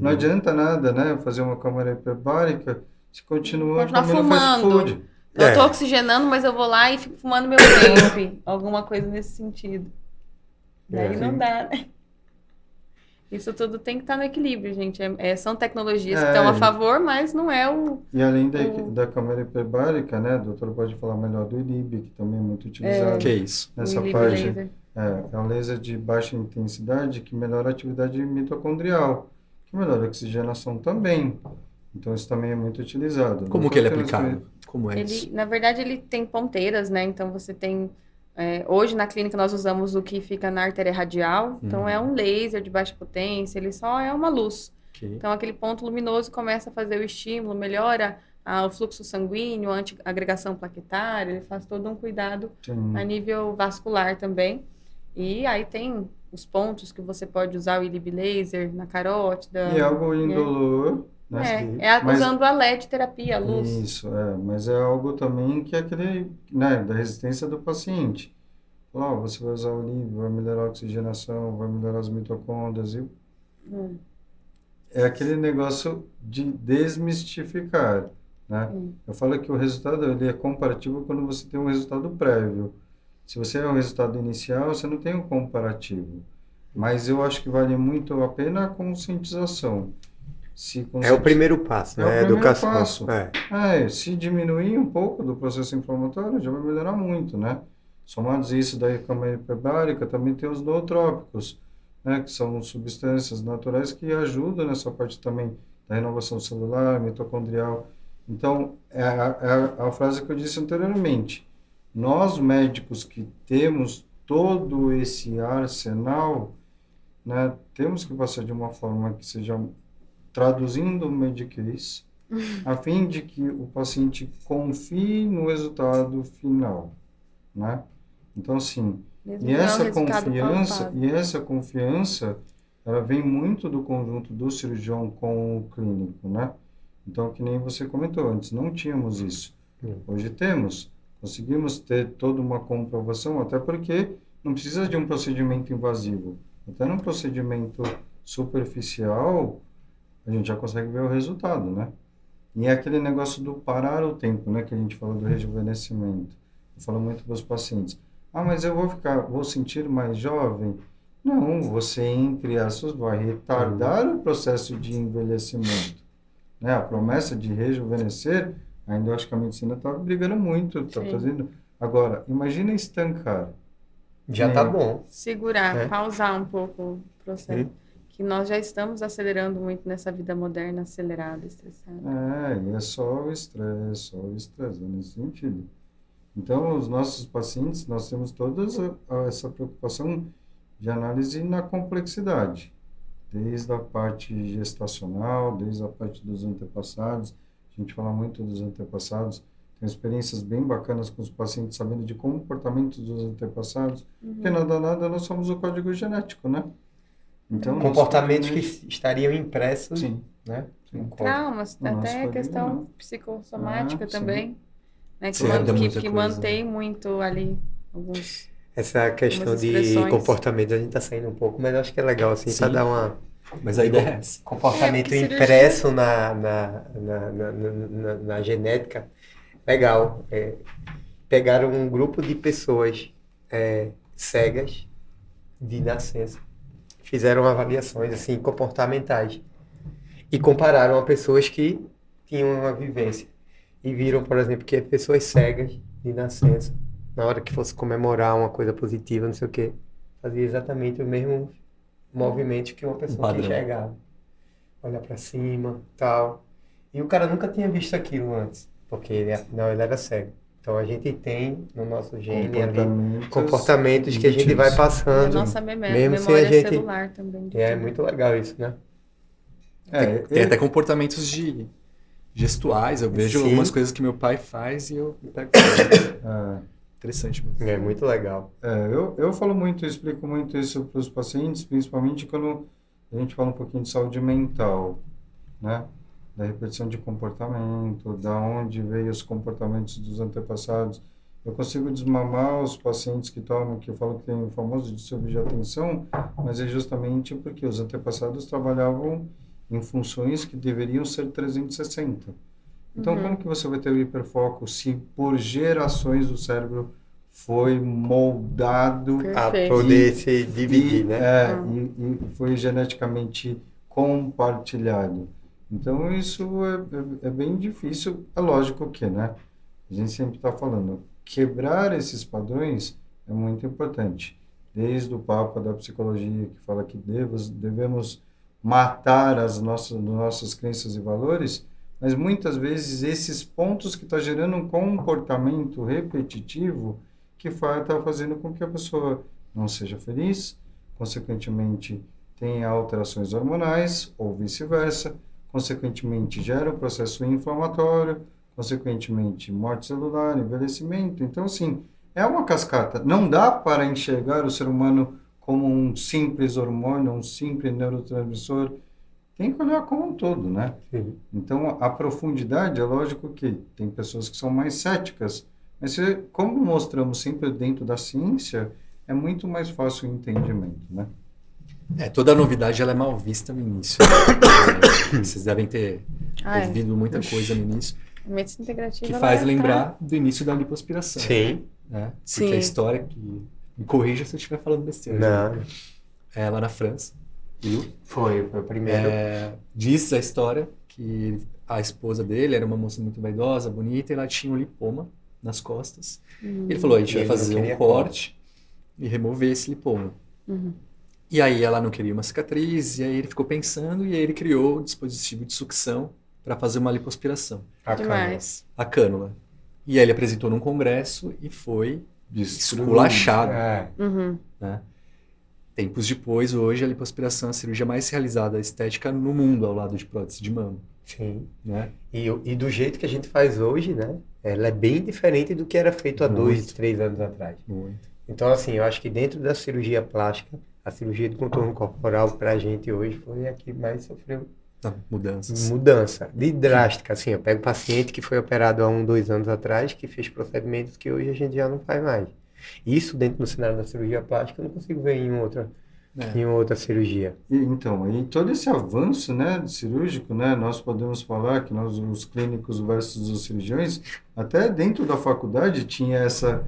Não adianta nada, né? Fazer uma câmara hiperbárica se continua Continuar comendo fast fumando. food. Eu tô oxigenando, mas eu vou lá e fico fumando meu vape. Alguma coisa nesse sentido. E aí não dá, né? Isso tudo tem que estar no equilíbrio, gente. São tecnologias que estão a favor, mas não é o... E além da câmara hiperbárica, né? O doutor pode falar melhor do ILIB, que também é muito utilizado Que isso? nessa o parte. laser. É um laser de baixa intensidade que melhora a atividade mitocondrial, que melhora a oxigenação também. Então, isso também é muito utilizado. Como Não que ele é apenas aplicado? Como é isso? Na verdade, ele tem ponteiras, né? Então, você tem... hoje, na clínica, nós usamos o que fica na artéria radial. Então, é um laser de baixa potência. Ele só é uma luz. Ok. Então, aquele ponto luminoso começa a fazer o estímulo, melhora o fluxo sanguíneo, a antiagregação plaquetária. Ele faz todo um cuidado Sim. a nível vascular também. E aí tem os pontos que você pode usar o ILIB laser na carótida. E é algo indolor, né? Mas- usando a LED terapia, a luz. Isso, mas é algo também que é aquele, né, da resistência do paciente. Ó, você vai usar o ILIB, vai melhorar a oxigenação, vai melhorar as mitocôndrias e é aquele negócio de desmistificar, né? Eu falo que o resultado ele é comparativo quando você tem um resultado prévio. Se você é um resultado inicial, você não tem um comparativo. Mas eu acho que vale muito a pena a conscientização. É o primeiro passo, né? É o primeiro Educação. passo. Se diminuir um pouco do processo inflamatório, já vai melhorar muito, né? Somados isso da cama hiperbárica, também tem os nootrópicos, né? Que são substâncias naturais que ajudam nessa parte também da renovação celular, mitocondrial. Então, é a frase que eu disse anteriormente. Nós, médicos que temos todo esse arsenal, né? Temos que passar de uma forma que seja traduzindo o Medicase, a fim de que o paciente confie no resultado final, né? Então, assim, Mesmo e que não é um essa resultado palpável. confiança, ela vem muito do conjunto do cirurgião com o clínico, né? Então, que nem você comentou antes, não tínhamos isso. Hoje temos, conseguimos ter toda uma comprovação, até porque não precisa de um procedimento invasivo. Até num procedimento superficial, a gente já consegue ver o resultado, né? E é aquele negócio do parar o tempo, né? Que a gente fala do rejuvenescimento. Eu falo muito para os pacientes. Mas eu vou sentir mais jovem? Não, você, entre aspas, vai retardar o processo de envelhecimento. Né? A promessa de rejuvenescer, ainda eu acho que a medicina está brigando muito, está trazendo... Agora, imagina estancar. Já está bom. Segurar, pausar um pouco o processo. Que nós já estamos acelerando muito nessa vida moderna, acelerada, estressada. E é só o estresse nesse sentido. Então, os nossos pacientes, nós temos toda essa preocupação de análise na complexidade, desde a parte gestacional, desde a parte dos antepassados. A gente fala muito dos antepassados, tem experiências bem bacanas com os pacientes, sabendo de comportamentos dos antepassados, porque nada, nós somos o código genético, né? Então, comportamentos que estariam impressos, né? Traumas, até a questão psicossomática também, né? Que mantém muito ali alguns... Essa questão de comportamento, a gente está saindo um pouco, mas eu acho que é legal, assim, para dar uma... Mas a ideia é essa. Comportamento impresso na genética. Legal. Pegaram um grupo de pessoas cegas de nascença. Fizeram avaliações assim, comportamentais. E compararam a pessoas que tinham uma vivência. E viram, por exemplo, que pessoas cegas de nascença, na hora que fosse comemorar uma coisa positiva, não sei o quê, fazia exatamente o mesmo movimento que uma pessoa que enxergava. Olhar para cima, tal. E o cara nunca tinha visto aquilo antes, porque ele era cego. Então a gente tem no nosso gene comportamentos que a gente vai passando. A nossa memória celular também. É muito legal isso, né? Tem até comportamentos gestuais. Eu vejo algumas coisas que meu pai faz e eu pego. Interessante mesmo. É muito legal. Eu falo muito, eu explico muito isso para os pacientes, principalmente quando a gente fala um pouquinho de saúde mental, né? Da repetição de comportamento, da onde veio os comportamentos dos antepassados. Eu consigo desmamar os pacientes que tomam, que eu falo que tem o famoso distúrbio de atenção, mas é justamente porque os antepassados trabalhavam em funções que deveriam ser 360. Então, como que você vai ter o hiperfoco se por gerações o cérebro foi moldado a poder se dividir, né? E foi geneticamente compartilhado. Então, isso é bem difícil. É lógico que, né? A gente sempre está falando, quebrar esses padrões é muito importante. Desde o Papa da Psicologia, que fala que devemos matar as nossas crenças e valores, mas muitas vezes esses pontos que estão gerando um comportamento repetitivo que está fazendo com que a pessoa não seja feliz, consequentemente tenha alterações hormonais ou vice-versa, consequentemente gera um processo inflamatório, consequentemente morte celular, envelhecimento. Então, assim, é uma cascata. Não dá para enxergar o ser humano como um simples hormônio, um simples neurotransmissor. Tem que olhar como um todo, né? Sim. Então, a profundidade, é lógico que tem pessoas que são mais céticas, mas como mostramos sempre dentro da ciência, é muito mais fácil o entendimento, né? Toda novidade ela é mal vista no início. Vocês devem ter ouvido muita coisa no início. Medicina integrativa Que faz ela lembrar do início da lipoaspiração. Sim. Né? Porque Sim. a história que... Me corrija se eu estiver falando besteira. Não. É lá na França, viu? Foi o primeiro. Diz a história que a esposa dele era uma moça muito vaidosa, bonita, e ela tinha um lipoma nas costas. Ele falou, a gente vai Ele não fazer um queria corte e remover esse lipoma. Uhum. E aí ela não queria uma cicatriz, e aí ele ficou pensando, e aí ele criou o dispositivo de sucção para fazer uma lipoaspiração. A Demais. A cânula. E aí ele apresentou num congresso e foi esculachado. Uhum. Né? Tempos depois, hoje, a lipoaspiração é a cirurgia mais realizada estética no mundo, ao lado de prótese de mama. Sim. Né? E do jeito que a gente faz hoje, né? Ela é bem diferente do que era feito há 2, 3 anos atrás. Muito. Então, assim, eu acho que dentro da cirurgia plástica, a cirurgia de contorno corporal pra gente hoje foi a que mais sofreu Mudanças. mudança. De drástica, assim, eu pego paciente que foi operado há 1, 2 anos atrás, que fez procedimentos que hoje a gente já não faz mais. Isso dentro do cenário da cirurgia plástica eu não consigo ver em outra cirurgia. Então, e todo esse avanço, né, cirúrgico, né, nós podemos falar que nós, os clínicos versus os cirurgiões, até dentro da faculdade tinha essa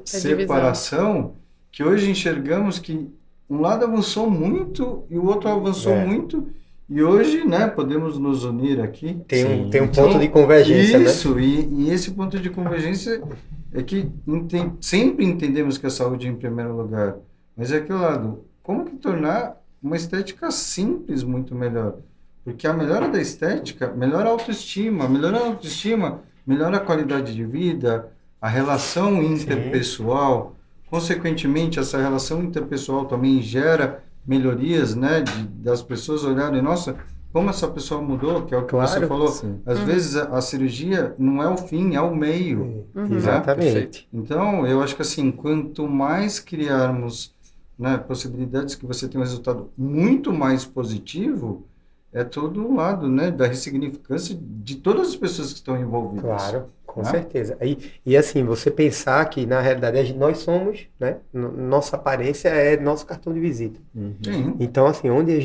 separação que hoje enxergamos que um lado avançou muito e o outro avançou muito, e hoje, né, podemos nos unir aqui. Tem um ponto de convergência, isso, né? E esse ponto de convergência é que sempre entendemos que a saúde é em primeiro lugar, mas é aquele lado, como que tornar uma estética simples muito melhor? Porque a melhora da estética melhora a autoestima, melhora a qualidade de vida, a relação interpessoal. Consequentemente, essa relação interpessoal também gera melhorias, né, das pessoas olharem, nossa, como essa pessoa mudou, que é o que você falou. Sim. Às vezes a cirurgia não é o fim, é o meio. Exatamente. Então, eu acho que assim, quanto mais criarmos, né, possibilidades que você tenha um resultado muito mais positivo, é todo o lado, né, da ressignificância de todas as pessoas que estão envolvidas. Claro, com certeza. E assim, você pensar que, na realidade, nós somos, né, nossa aparência é nosso cartão de visita. Sim. Então, assim, onde a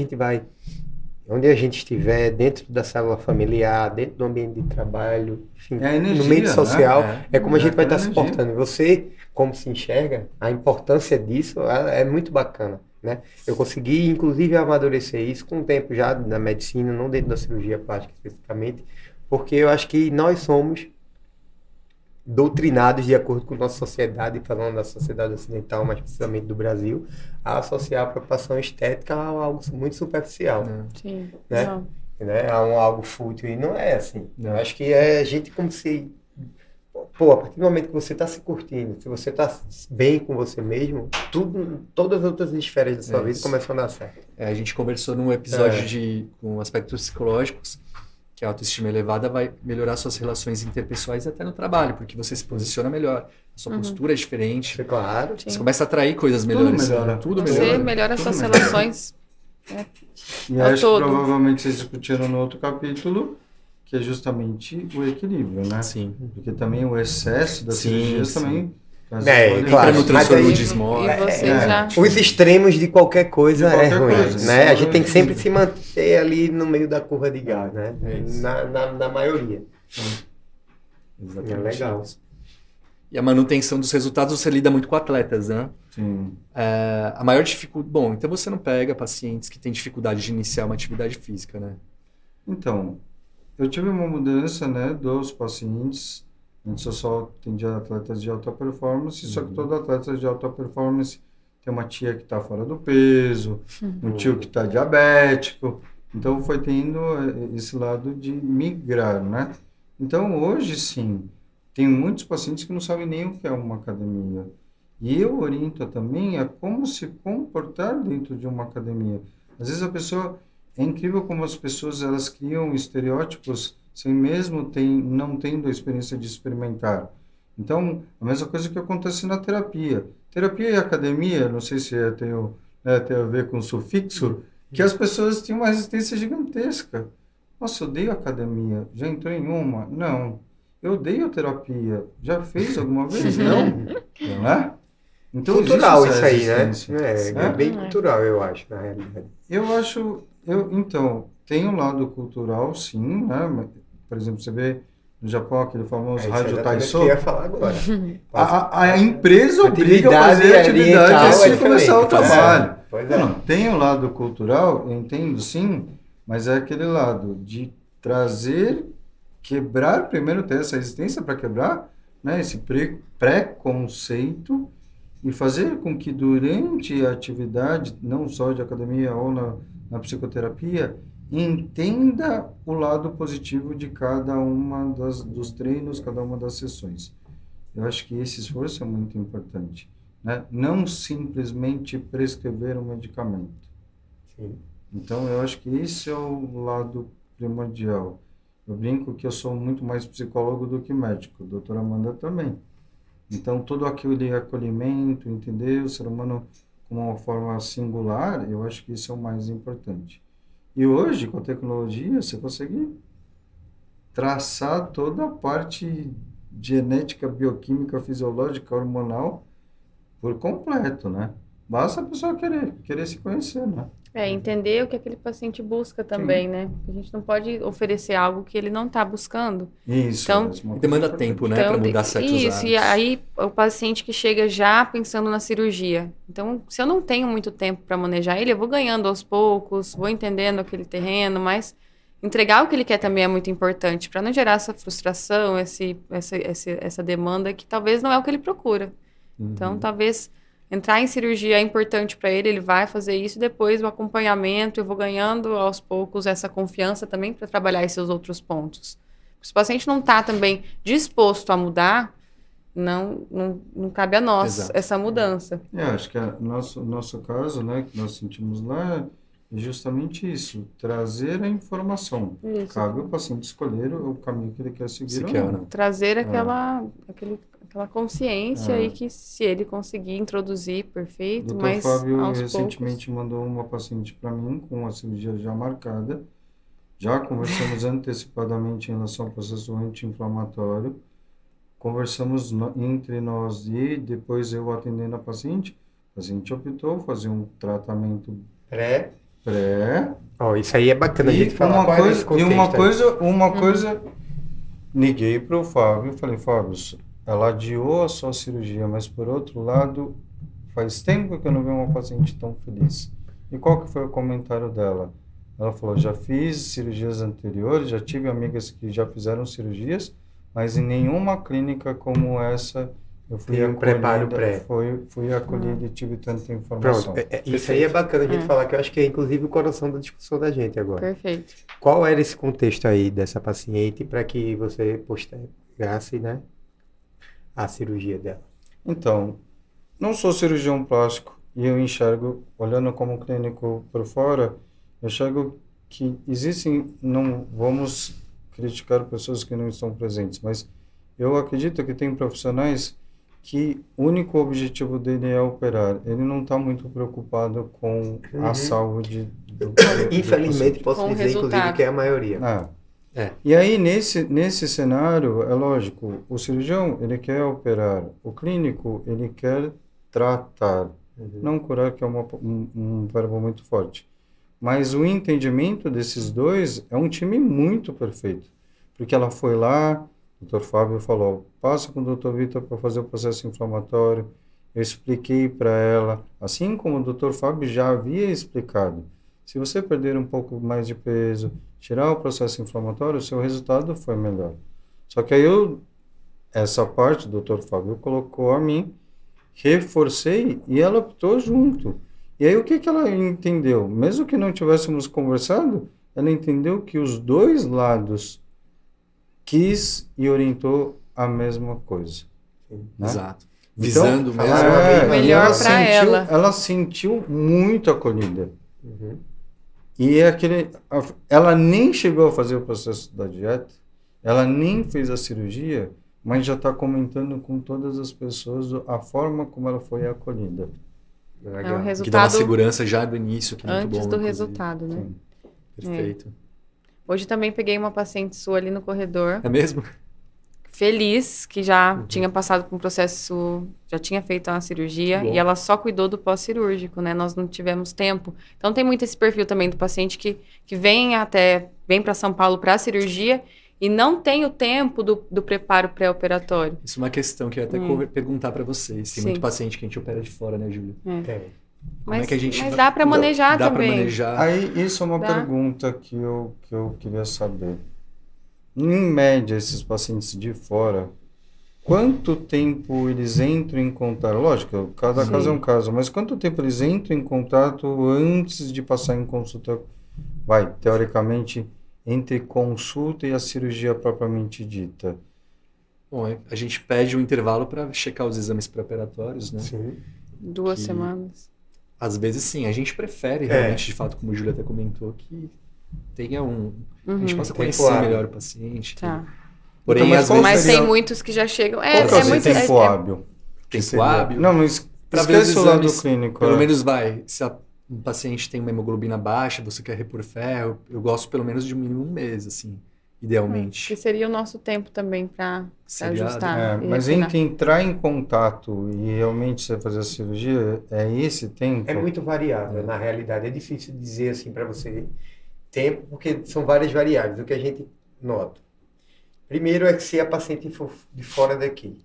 gente estiver, dentro da célula familiar, dentro do ambiente de trabalho, enfim, energia, no meio social, né? é como a gente vai estar se energia. portando. Você, como se enxerga, a importância disso é muito bacana, né? Eu consegui, inclusive, amadurecer isso com o tempo já na medicina, não dentro da cirurgia plástica especificamente, porque eu acho que nós somos doutrinados, de acordo com a nossa sociedade, falando da sociedade ocidental, mais precisamente do Brasil, a associar a preocupação estética a algo muito superficial, Sim. né? Não. Né? A algo fútil, e não é assim. Não. Eu acho que é a gente como se... Pô, a partir do momento que você está se curtindo, se você está bem com você mesmo, todas as outras esferas da sua vida isso. começam a dar certo. A gente conversou num episódio com aspectos psicológicos, que a autoestima elevada vai melhorar suas relações interpessoais até no trabalho, porque você se posiciona melhor, a sua postura é diferente, Claro. você começa a atrair coisas melhores. melhora. Tudo Você melhora. melhora Tudo suas melhora. relações. E Ao acho que todo. provavelmente vocês discutiram no outro capítulo, que é justamente o equilíbrio, né? Sim. Porque também o excesso das Sim, cirurgias sim. também... traz É, várias- claro. Entra no transtorno Mas de aí- Small. E você É. já... Os extremos de qualquer coisa De qualquer é ruim, coisa, né? A sim. gente tem que sempre se manter ali no meio da curva de gás, né? É isso. Na maioria. Exatamente É legal. isso. E a manutenção dos resultados, você lida muito com atletas, né? Sim. A maior dificuldade... Bom, então você não pega pacientes que têm dificuldade de iniciar uma atividade física, né? Então, eu tive uma mudança, né, dos pacientes. Antes eu só atendia atletas de alta performance, só que todo atleta de alta performance tem uma tia que está fora do peso, um tio que está diabético. Então, foi tendo esse lado de migrar, né? Então, hoje, sim, tem muitos pacientes que não sabem nem o que é uma academia. E eu oriento também a como se comportar dentro de uma academia. Às vezes a pessoa... É incrível como as pessoas elas criam estereótipos sem mesmo não tendo a experiência de experimentar. Então, a mesma coisa que acontece na terapia. Terapia e academia, não sei se tem a ver com sufixo, que as pessoas têm uma resistência gigantesca. Nossa, eu odeio academia. Já entrou em uma? Não. Eu odeio terapia. Já fez alguma vez? Não. Né? Então, Cultural existe isso essa aí, né? resistência. É bem cultural, eu acho, na realidade. Então, tem um lado cultural, sim, né? Por exemplo, você vê no Japão aquele famoso É isso Rádio exatamente o que Taiso. eu ia falar agora. A empresa obriga a Atividade fazer atividade oriental antes é de começar o diferente. trabalho. Pois é. Não, tem um lado cultural, eu entendo sim, mas é aquele lado de trazer, quebrar, primeiro ter essa resistência para quebrar, né, esse preconceito e fazer com que durante a atividade, não só de academia ou na psicoterapia, entenda o lado positivo de cada uma dos treinos, cada uma das sessões. Eu acho que esse esforço é muito importante, né? Não simplesmente prescrever um medicamento. Sim. Então, eu acho que esse é o lado primordial. Eu brinco que eu sou muito mais psicólogo do que médico, a doutora Amanda também. Então, todo aquele acolhimento, entender o ser humano como uma forma singular, eu acho que isso é o mais importante. E hoje, com a tecnologia, você consegue traçar toda a parte genética, bioquímica, fisiológica, hormonal por completo, né? Basta a pessoa querer se conhecer, né? Entender o que aquele paciente busca também, né? A gente não pode oferecer algo que ele não está buscando. Isso. Então, essa é uma E demanda coisa tempo, importante. né, para mudar certos isso, e hábitos. aí o paciente que chega já pensando na cirurgia. Então, se eu não tenho muito tempo para manejar ele, eu vou ganhando aos poucos, vou entendendo aquele terreno, mas entregar o que ele quer também é muito importante, para não gerar essa frustração, essa demanda que talvez não é o que ele procura. Então, talvez entrar em cirurgia é importante para ele, ele vai fazer isso, e depois o acompanhamento, eu vou ganhando aos poucos essa confiança também para trabalhar esses outros pontos. Se o paciente não está também disposto a mudar, não cabe a nós Exato. essa mudança. Acho que nosso caso, né, que nós sentimos lá, é justamente isso, trazer a informação. Isso. Cabe o paciente escolher o caminho que ele quer seguir Se ou quer ou não. não. Trazer aquela consciência e que se ele conseguir introduzir, O perfeito, Dr. mas Fábio aos recentemente mandou uma paciente para mim com a cirurgia já marcada. Já conversamos antecipadamente em relação ao processo anti-inflamatório. Conversamos entre nós e depois eu atendendo a paciente. A paciente optou fazer um tratamento pré. Isso aí é bacana a gente falar. Uma coisa, liguei para o Fábio e falei, Fábio, ela adiou a sua cirurgia, mas por outro lado, faz tempo que eu não vejo uma paciente tão feliz. E qual que foi o comentário dela? Ela falou, já fiz cirurgias anteriores, já tive amigas que já fizeram cirurgias, mas em nenhuma clínica como essa eu fui Tem um preparo pré. fui acolhida e tive tanta informação. Pronto, isso aí é bacana a gente falar, que eu acho que é inclusive o coração da discussão da gente agora. Perfeito. Qual era esse contexto aí dessa paciente para que você postergasse, né, a cirurgia dela? Então, não sou cirurgião plástico e eu enxergo, olhando como clínico por fora, eu enxergo que existem, não vamos criticar pessoas que não estão presentes, mas eu acredito que tem profissionais que o único objetivo dele é operar. Ele não está muito preocupado com a saúde do Infelizmente, posso Com o dizer, inclusive, resultado. que é a maioria. E aí, nesse cenário, é lógico, o cirurgião, ele quer operar, o clínico, ele quer tratar, não curar, que é um verbo muito forte. Mas o entendimento desses dois é um time muito perfeito, porque ela foi lá, o Dr. Fábio falou, passa com o Dr. Vitor para fazer o processo inflamatório, eu expliquei para ela, assim como o Dr. Fábio já havia explicado, se você perder um pouco mais de peso, tirar o processo inflamatório, o seu resultado foi melhor. Só que aí essa parte do Dr. Fábio colocou a mim, reforcei e ela optou junto. E aí o que ela entendeu? Mesmo que não tivéssemos conversado, ela entendeu que os dois lados quis e orientou a mesma coisa. Né? Exato. Visando Então, mesmo. melhor para ela. Ela sentiu muito acolhida. E ela nem chegou a fazer o processo da dieta, ela nem fez a cirurgia, mas já está comentando com todas as pessoas a forma como ela foi acolhida. É um Que dá uma resultado segurança já do início, que é muito bom. antes do inclusive. resultado, né? Sim. Perfeito. Hoje também peguei uma paciente sua ali no corredor. É mesmo? feliz que já tinha passado por um processo, já tinha feito uma cirurgia Bom. e ela só cuidou do pós-cirúrgico, né? Nós não tivemos tempo. Então tem muito esse perfil também do paciente que vem para São Paulo para a cirurgia e não tem o tempo do preparo pré-operatório. Isso é uma questão que eu ia até perguntar para vocês. Tem Sim. muito paciente que a gente opera de fora, né, Júlio? Tem. Como é que a gente Mas dá para manejar dá também. para manejar? Aí, isso é uma Tá. pergunta que eu queria saber. Em média, esses pacientes de fora, quanto tempo eles entram em contato? Lógico, cada caso é um caso, mas quanto tempo eles entram em contato antes de passar em consulta? Teoricamente, entre consulta e a cirurgia propriamente dita. Bom, a gente pede um intervalo para checar os exames pré-operatórios, né? Sim. 2 Que- semanas. Às vezes sim, a gente prefere realmente, de fato, como o Júlio até comentou, que tenha a gente possa Tempo conhecer hábil. melhor o paciente. Tá. tudo. Porém, Então, mas às qual vezes Mas seria- tem muitos que já chegam. Qual que é o muito tempo hábil? Que tempo seria? hábil. Não, mas Pra ver os esquece o lado exames, clínico. Pelo é. menos se um paciente tem uma hemoglobina baixa, você quer repor ferro, eu gosto pelo menos de um mínimo 1 mês, assim, idealmente. Que seria o nosso tempo também para Seria- ajustar. e Mas refinar. entre entrar em contato e realmente você fazer a cirurgia, é esse tempo? É muito variável, na realidade. É difícil dizer assim para você tempo, porque são várias variáveis. O que a gente nota. Primeiro é que se a paciente for de fora daqui,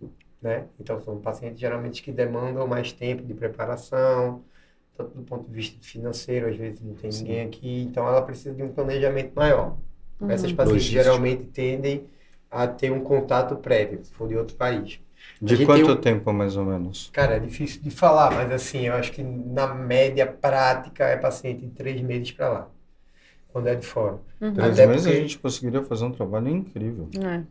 né? Então, são pacientes geralmente que demandam mais tempo de preparação, tanto do ponto de vista financeiro, às vezes não tem ninguém aqui, então ela precisa de um planejamento maior. Essas pacientes Logística. geralmente tendem a ter um contato prévio, se for de outro país. A De gente quanto tem um- tempo, mais ou menos? Cara, é difícil de falar, mas assim, eu acho que na média prática é paciente de 3 meses para lá, quando é de fora. 3 Até meses porque- a gente conseguiria fazer um trabalho incrível. É.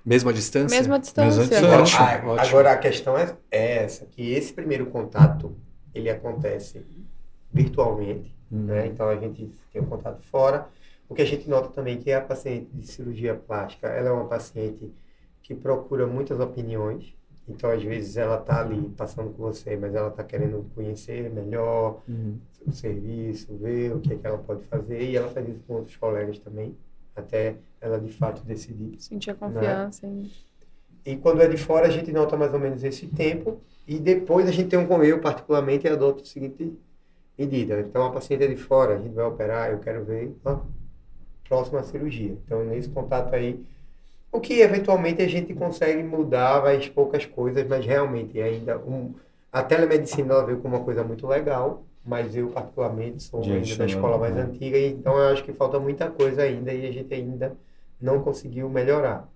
Mesmo à distância? Mesma distância. Mesma Então, distância. Ótimo, ótimo. agora a questão é essa, que esse primeiro contato, ele acontece virtualmente, né? Então a gente tem um contato fora. O que a gente nota também é que a paciente de cirurgia plástica, ela é uma paciente que procura muitas opiniões. Então, às vezes, ela está ali passando com você, mas ela está querendo conhecer melhor o serviço, ver o que é que ela pode fazer. E ela faz isso com outros colegas também, até ela, de fato, decidir. Sentir a confiança. E quando é de fora, a gente nota mais ou menos esse tempo. E depois a gente tem eu, particularmente, adoto a seguinte medida. Então, a paciente é de fora, a gente vai operar, eu quero ver a próxima cirurgia. Então, nesse contato aí, o que eventualmente a gente consegue mudar, mas poucas coisas, mas realmente ainda a telemedicina ela veio como uma coisa muito legal, mas eu particularmente sou ainda da escola mais antiga, e então eu acho que falta muita coisa ainda e a gente ainda não conseguiu melhorar.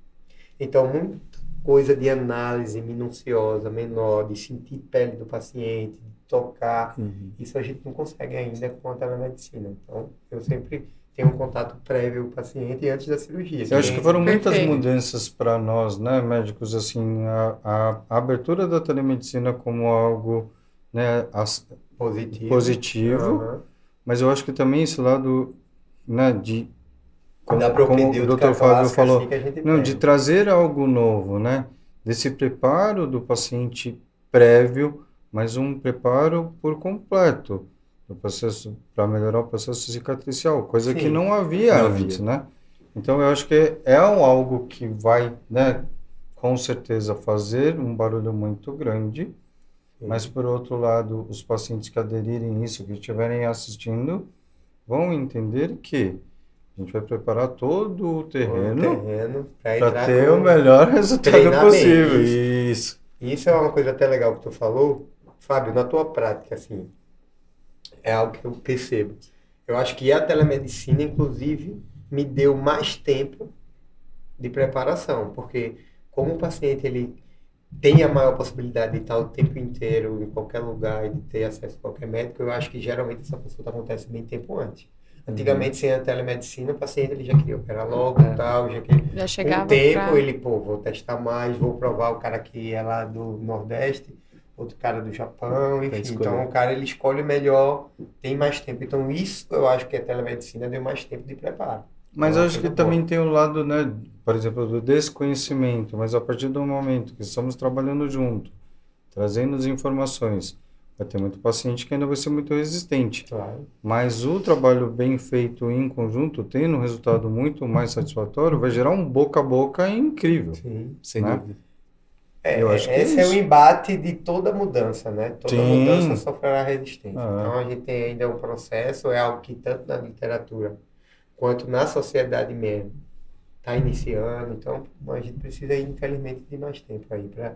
Então, muita coisa de análise minuciosa, menor, de sentir pele do paciente, de tocar, isso a gente não consegue ainda com a telemedicina. Então, eu sempre tenho um contato prévio com o paciente antes da cirurgia. Eu acho que foram muitas Perfeito. mudanças para nós, né, médicos, assim, a abertura da telemedicina como algo, né, positivo, Aham. mas eu acho que também esse lado, né, de como Da o propedêutica Dr. Fábio clássica, falou, assim, que a gente não, pega. de trazer algo novo, né, desse preparo do paciente prévio, mas um preparo por completo do processo para melhorar o processo cicatricial, coisa Sim. que não havia Não antes, havia. né? Então eu acho que é algo que vai, né, com certeza fazer um barulho muito grande, mas por outro lado, os pacientes que aderirem a isso, que estiverem assistindo, vão entender que a gente vai preparar todo o terreno para ter o melhor resultado treinamento, possível. isso. Isso. E isso é uma coisa até legal que tu falou, Fábio, na tua prática, assim, é algo que eu percebo. Eu acho que a telemedicina, inclusive, me deu mais tempo de preparação, porque como o paciente ele tem a maior possibilidade de estar o tempo inteiro em qualquer lugar e de ter acesso a qualquer médico, eu acho que geralmente essa consulta acontece bem tempo antes. Antigamente, sem a telemedicina, o paciente ele já queria operar logo e tal, já queria... Já Com chegava o tempo, pra... ele, vou testar mais, vou provar o cara que é lá do Nordeste, outro cara do Japão, enfim. escolher. Então, o cara, ele escolhe melhor, tem mais tempo. Então, isso eu acho que a telemedicina deu mais tempo de preparo. Mas É uma acho que coisa boa. também tem o lado, né, por exemplo, do desconhecimento, mas a partir do momento que estamos trabalhando junto, trazendo as informações, Vai ter muito paciente que ainda vai ser muito resistente. Claro. Mas o trabalho bem feito em conjunto, tendo um resultado muito mais satisfatório, vai gerar um boca a boca incrível. Sim. Sem Né? dúvida. Eu acho que Esse é é o isso. embate de toda mudança, né? Toda Sim. mudança sofrerá resistência. Ah. Então, a gente tem ainda um processo, é algo que tanto na literatura quanto na sociedade mesmo está iniciando. Então, a gente precisa, infelizmente, de mais tempo aí para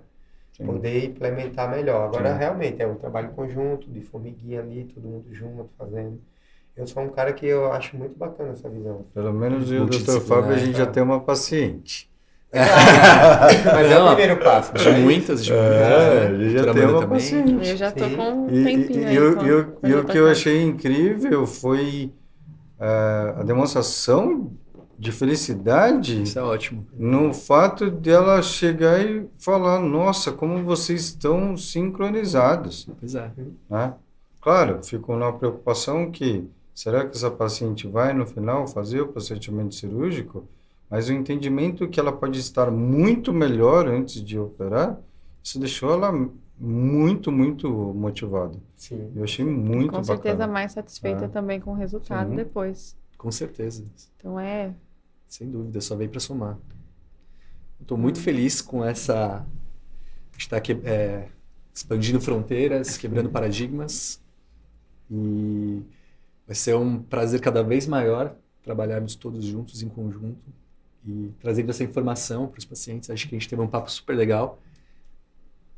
Sim. poder implementar melhor. Agora, Sim. realmente, é um trabalho conjunto, de formiguinha ali, todo mundo junto, fazendo. Eu sou um cara que eu acho muito bacana essa visão. Pelo menos eu e o Dr. Multidisciplinar, Fábio, a gente já tá. tem uma paciente. Mas é o Não, primeiro passo. De muitas, de muitas. É, né? ele já Doutora tem Amanda uma também. paciente. Eu já tô Sim. com um E tempinho aí. o que eu achei incrível foi a demonstração de felicidade Isso é ótimo. no fato dela chegar e falar, nossa, como vocês estão sincronizados, Pois é. né? Claro, fico na preocupação que, será que essa paciente vai no final fazer o procedimento cirúrgico? Mas o entendimento que ela pode estar muito melhor antes de operar, isso deixou ela muito, muito motivada. Sim. Eu achei muito Com certeza bacana. mais satisfeita Ah. também com o resultado Sim. depois. Com certeza. Então é Sem dúvida, só veio para somar. Estou muito feliz com essa. A gente está expandindo fronteiras, quebrando paradigmas. E vai ser um prazer cada vez maior trabalharmos todos juntos, em conjunto, e trazendo essa informação para os pacientes. Acho que a gente teve um papo super legal.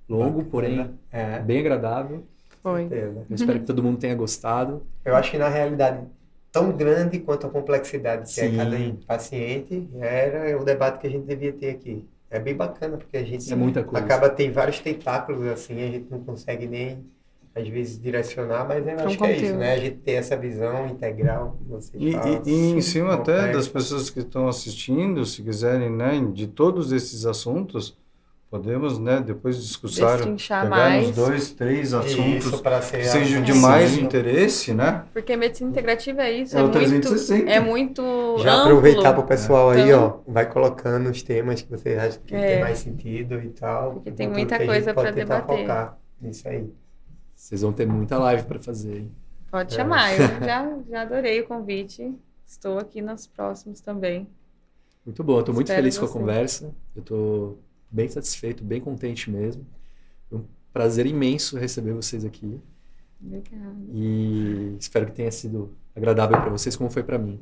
Longo, porém É, bem agradável. foi. certeza. Eu espero que todo mundo tenha gostado. Eu acho que na realidade, tão grande quanto a complexidade que é Sim. cada paciente, era o debate que a gente devia ter aqui. É bem bacana, porque a gente É muita coisa. acaba, tem vários tentáculos assim, a gente não consegue nem, às vezes, direcionar, mas eu Um acho que é isso, conteúdo. né? A gente ter essa visão integral, que vocês E, falam. e em cima até complexo. das pessoas que estão assistindo, se quiserem, né, de todos esses assuntos, podemos, né, depois discussar, Destrinchar pegar mais. uns 2, 3 assuntos Isso, para ser que sejam de Sim. mais interesse, né? Porque medicina integrativa é isso, É o 360. é muito Já amplo. aproveitar para o pessoal aí, Então- ó, vai colocando os temas que você acha que É. tem mais sentido e tal. Porque tem Tudo muita que a gente coisa pode pra tentar debater. focar nisso aí. Vocês vão ter muita live para fazer, hein? Pode chamar, eu já adorei o convite. Estou aqui nos próximos também. Muito bom, eu estou muito Espero feliz com a você. conversa. Eu estou bem satisfeito, bem contente mesmo. Foi um prazer imenso receber vocês aqui Obrigada. e espero que tenha sido agradável para vocês, como foi para mim.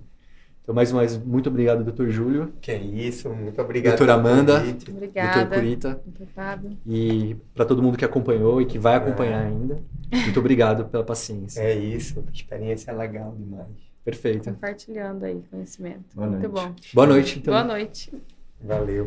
Então, mais uma vez, muito obrigado, Dr. Júlio, Que é isso, muito obrigado. Doutora pelo Amanda. convite. Dr. Obrigada. Curita Dr. Fábio. e para todo mundo que acompanhou e que vai acompanhar ainda. Muito obrigado pela paciência. É isso, experiência legal demais. Perfeito. Compartilhando aí conhecimento. Boa Muito noite. bom. Boa noite, então. Boa noite. Valeu.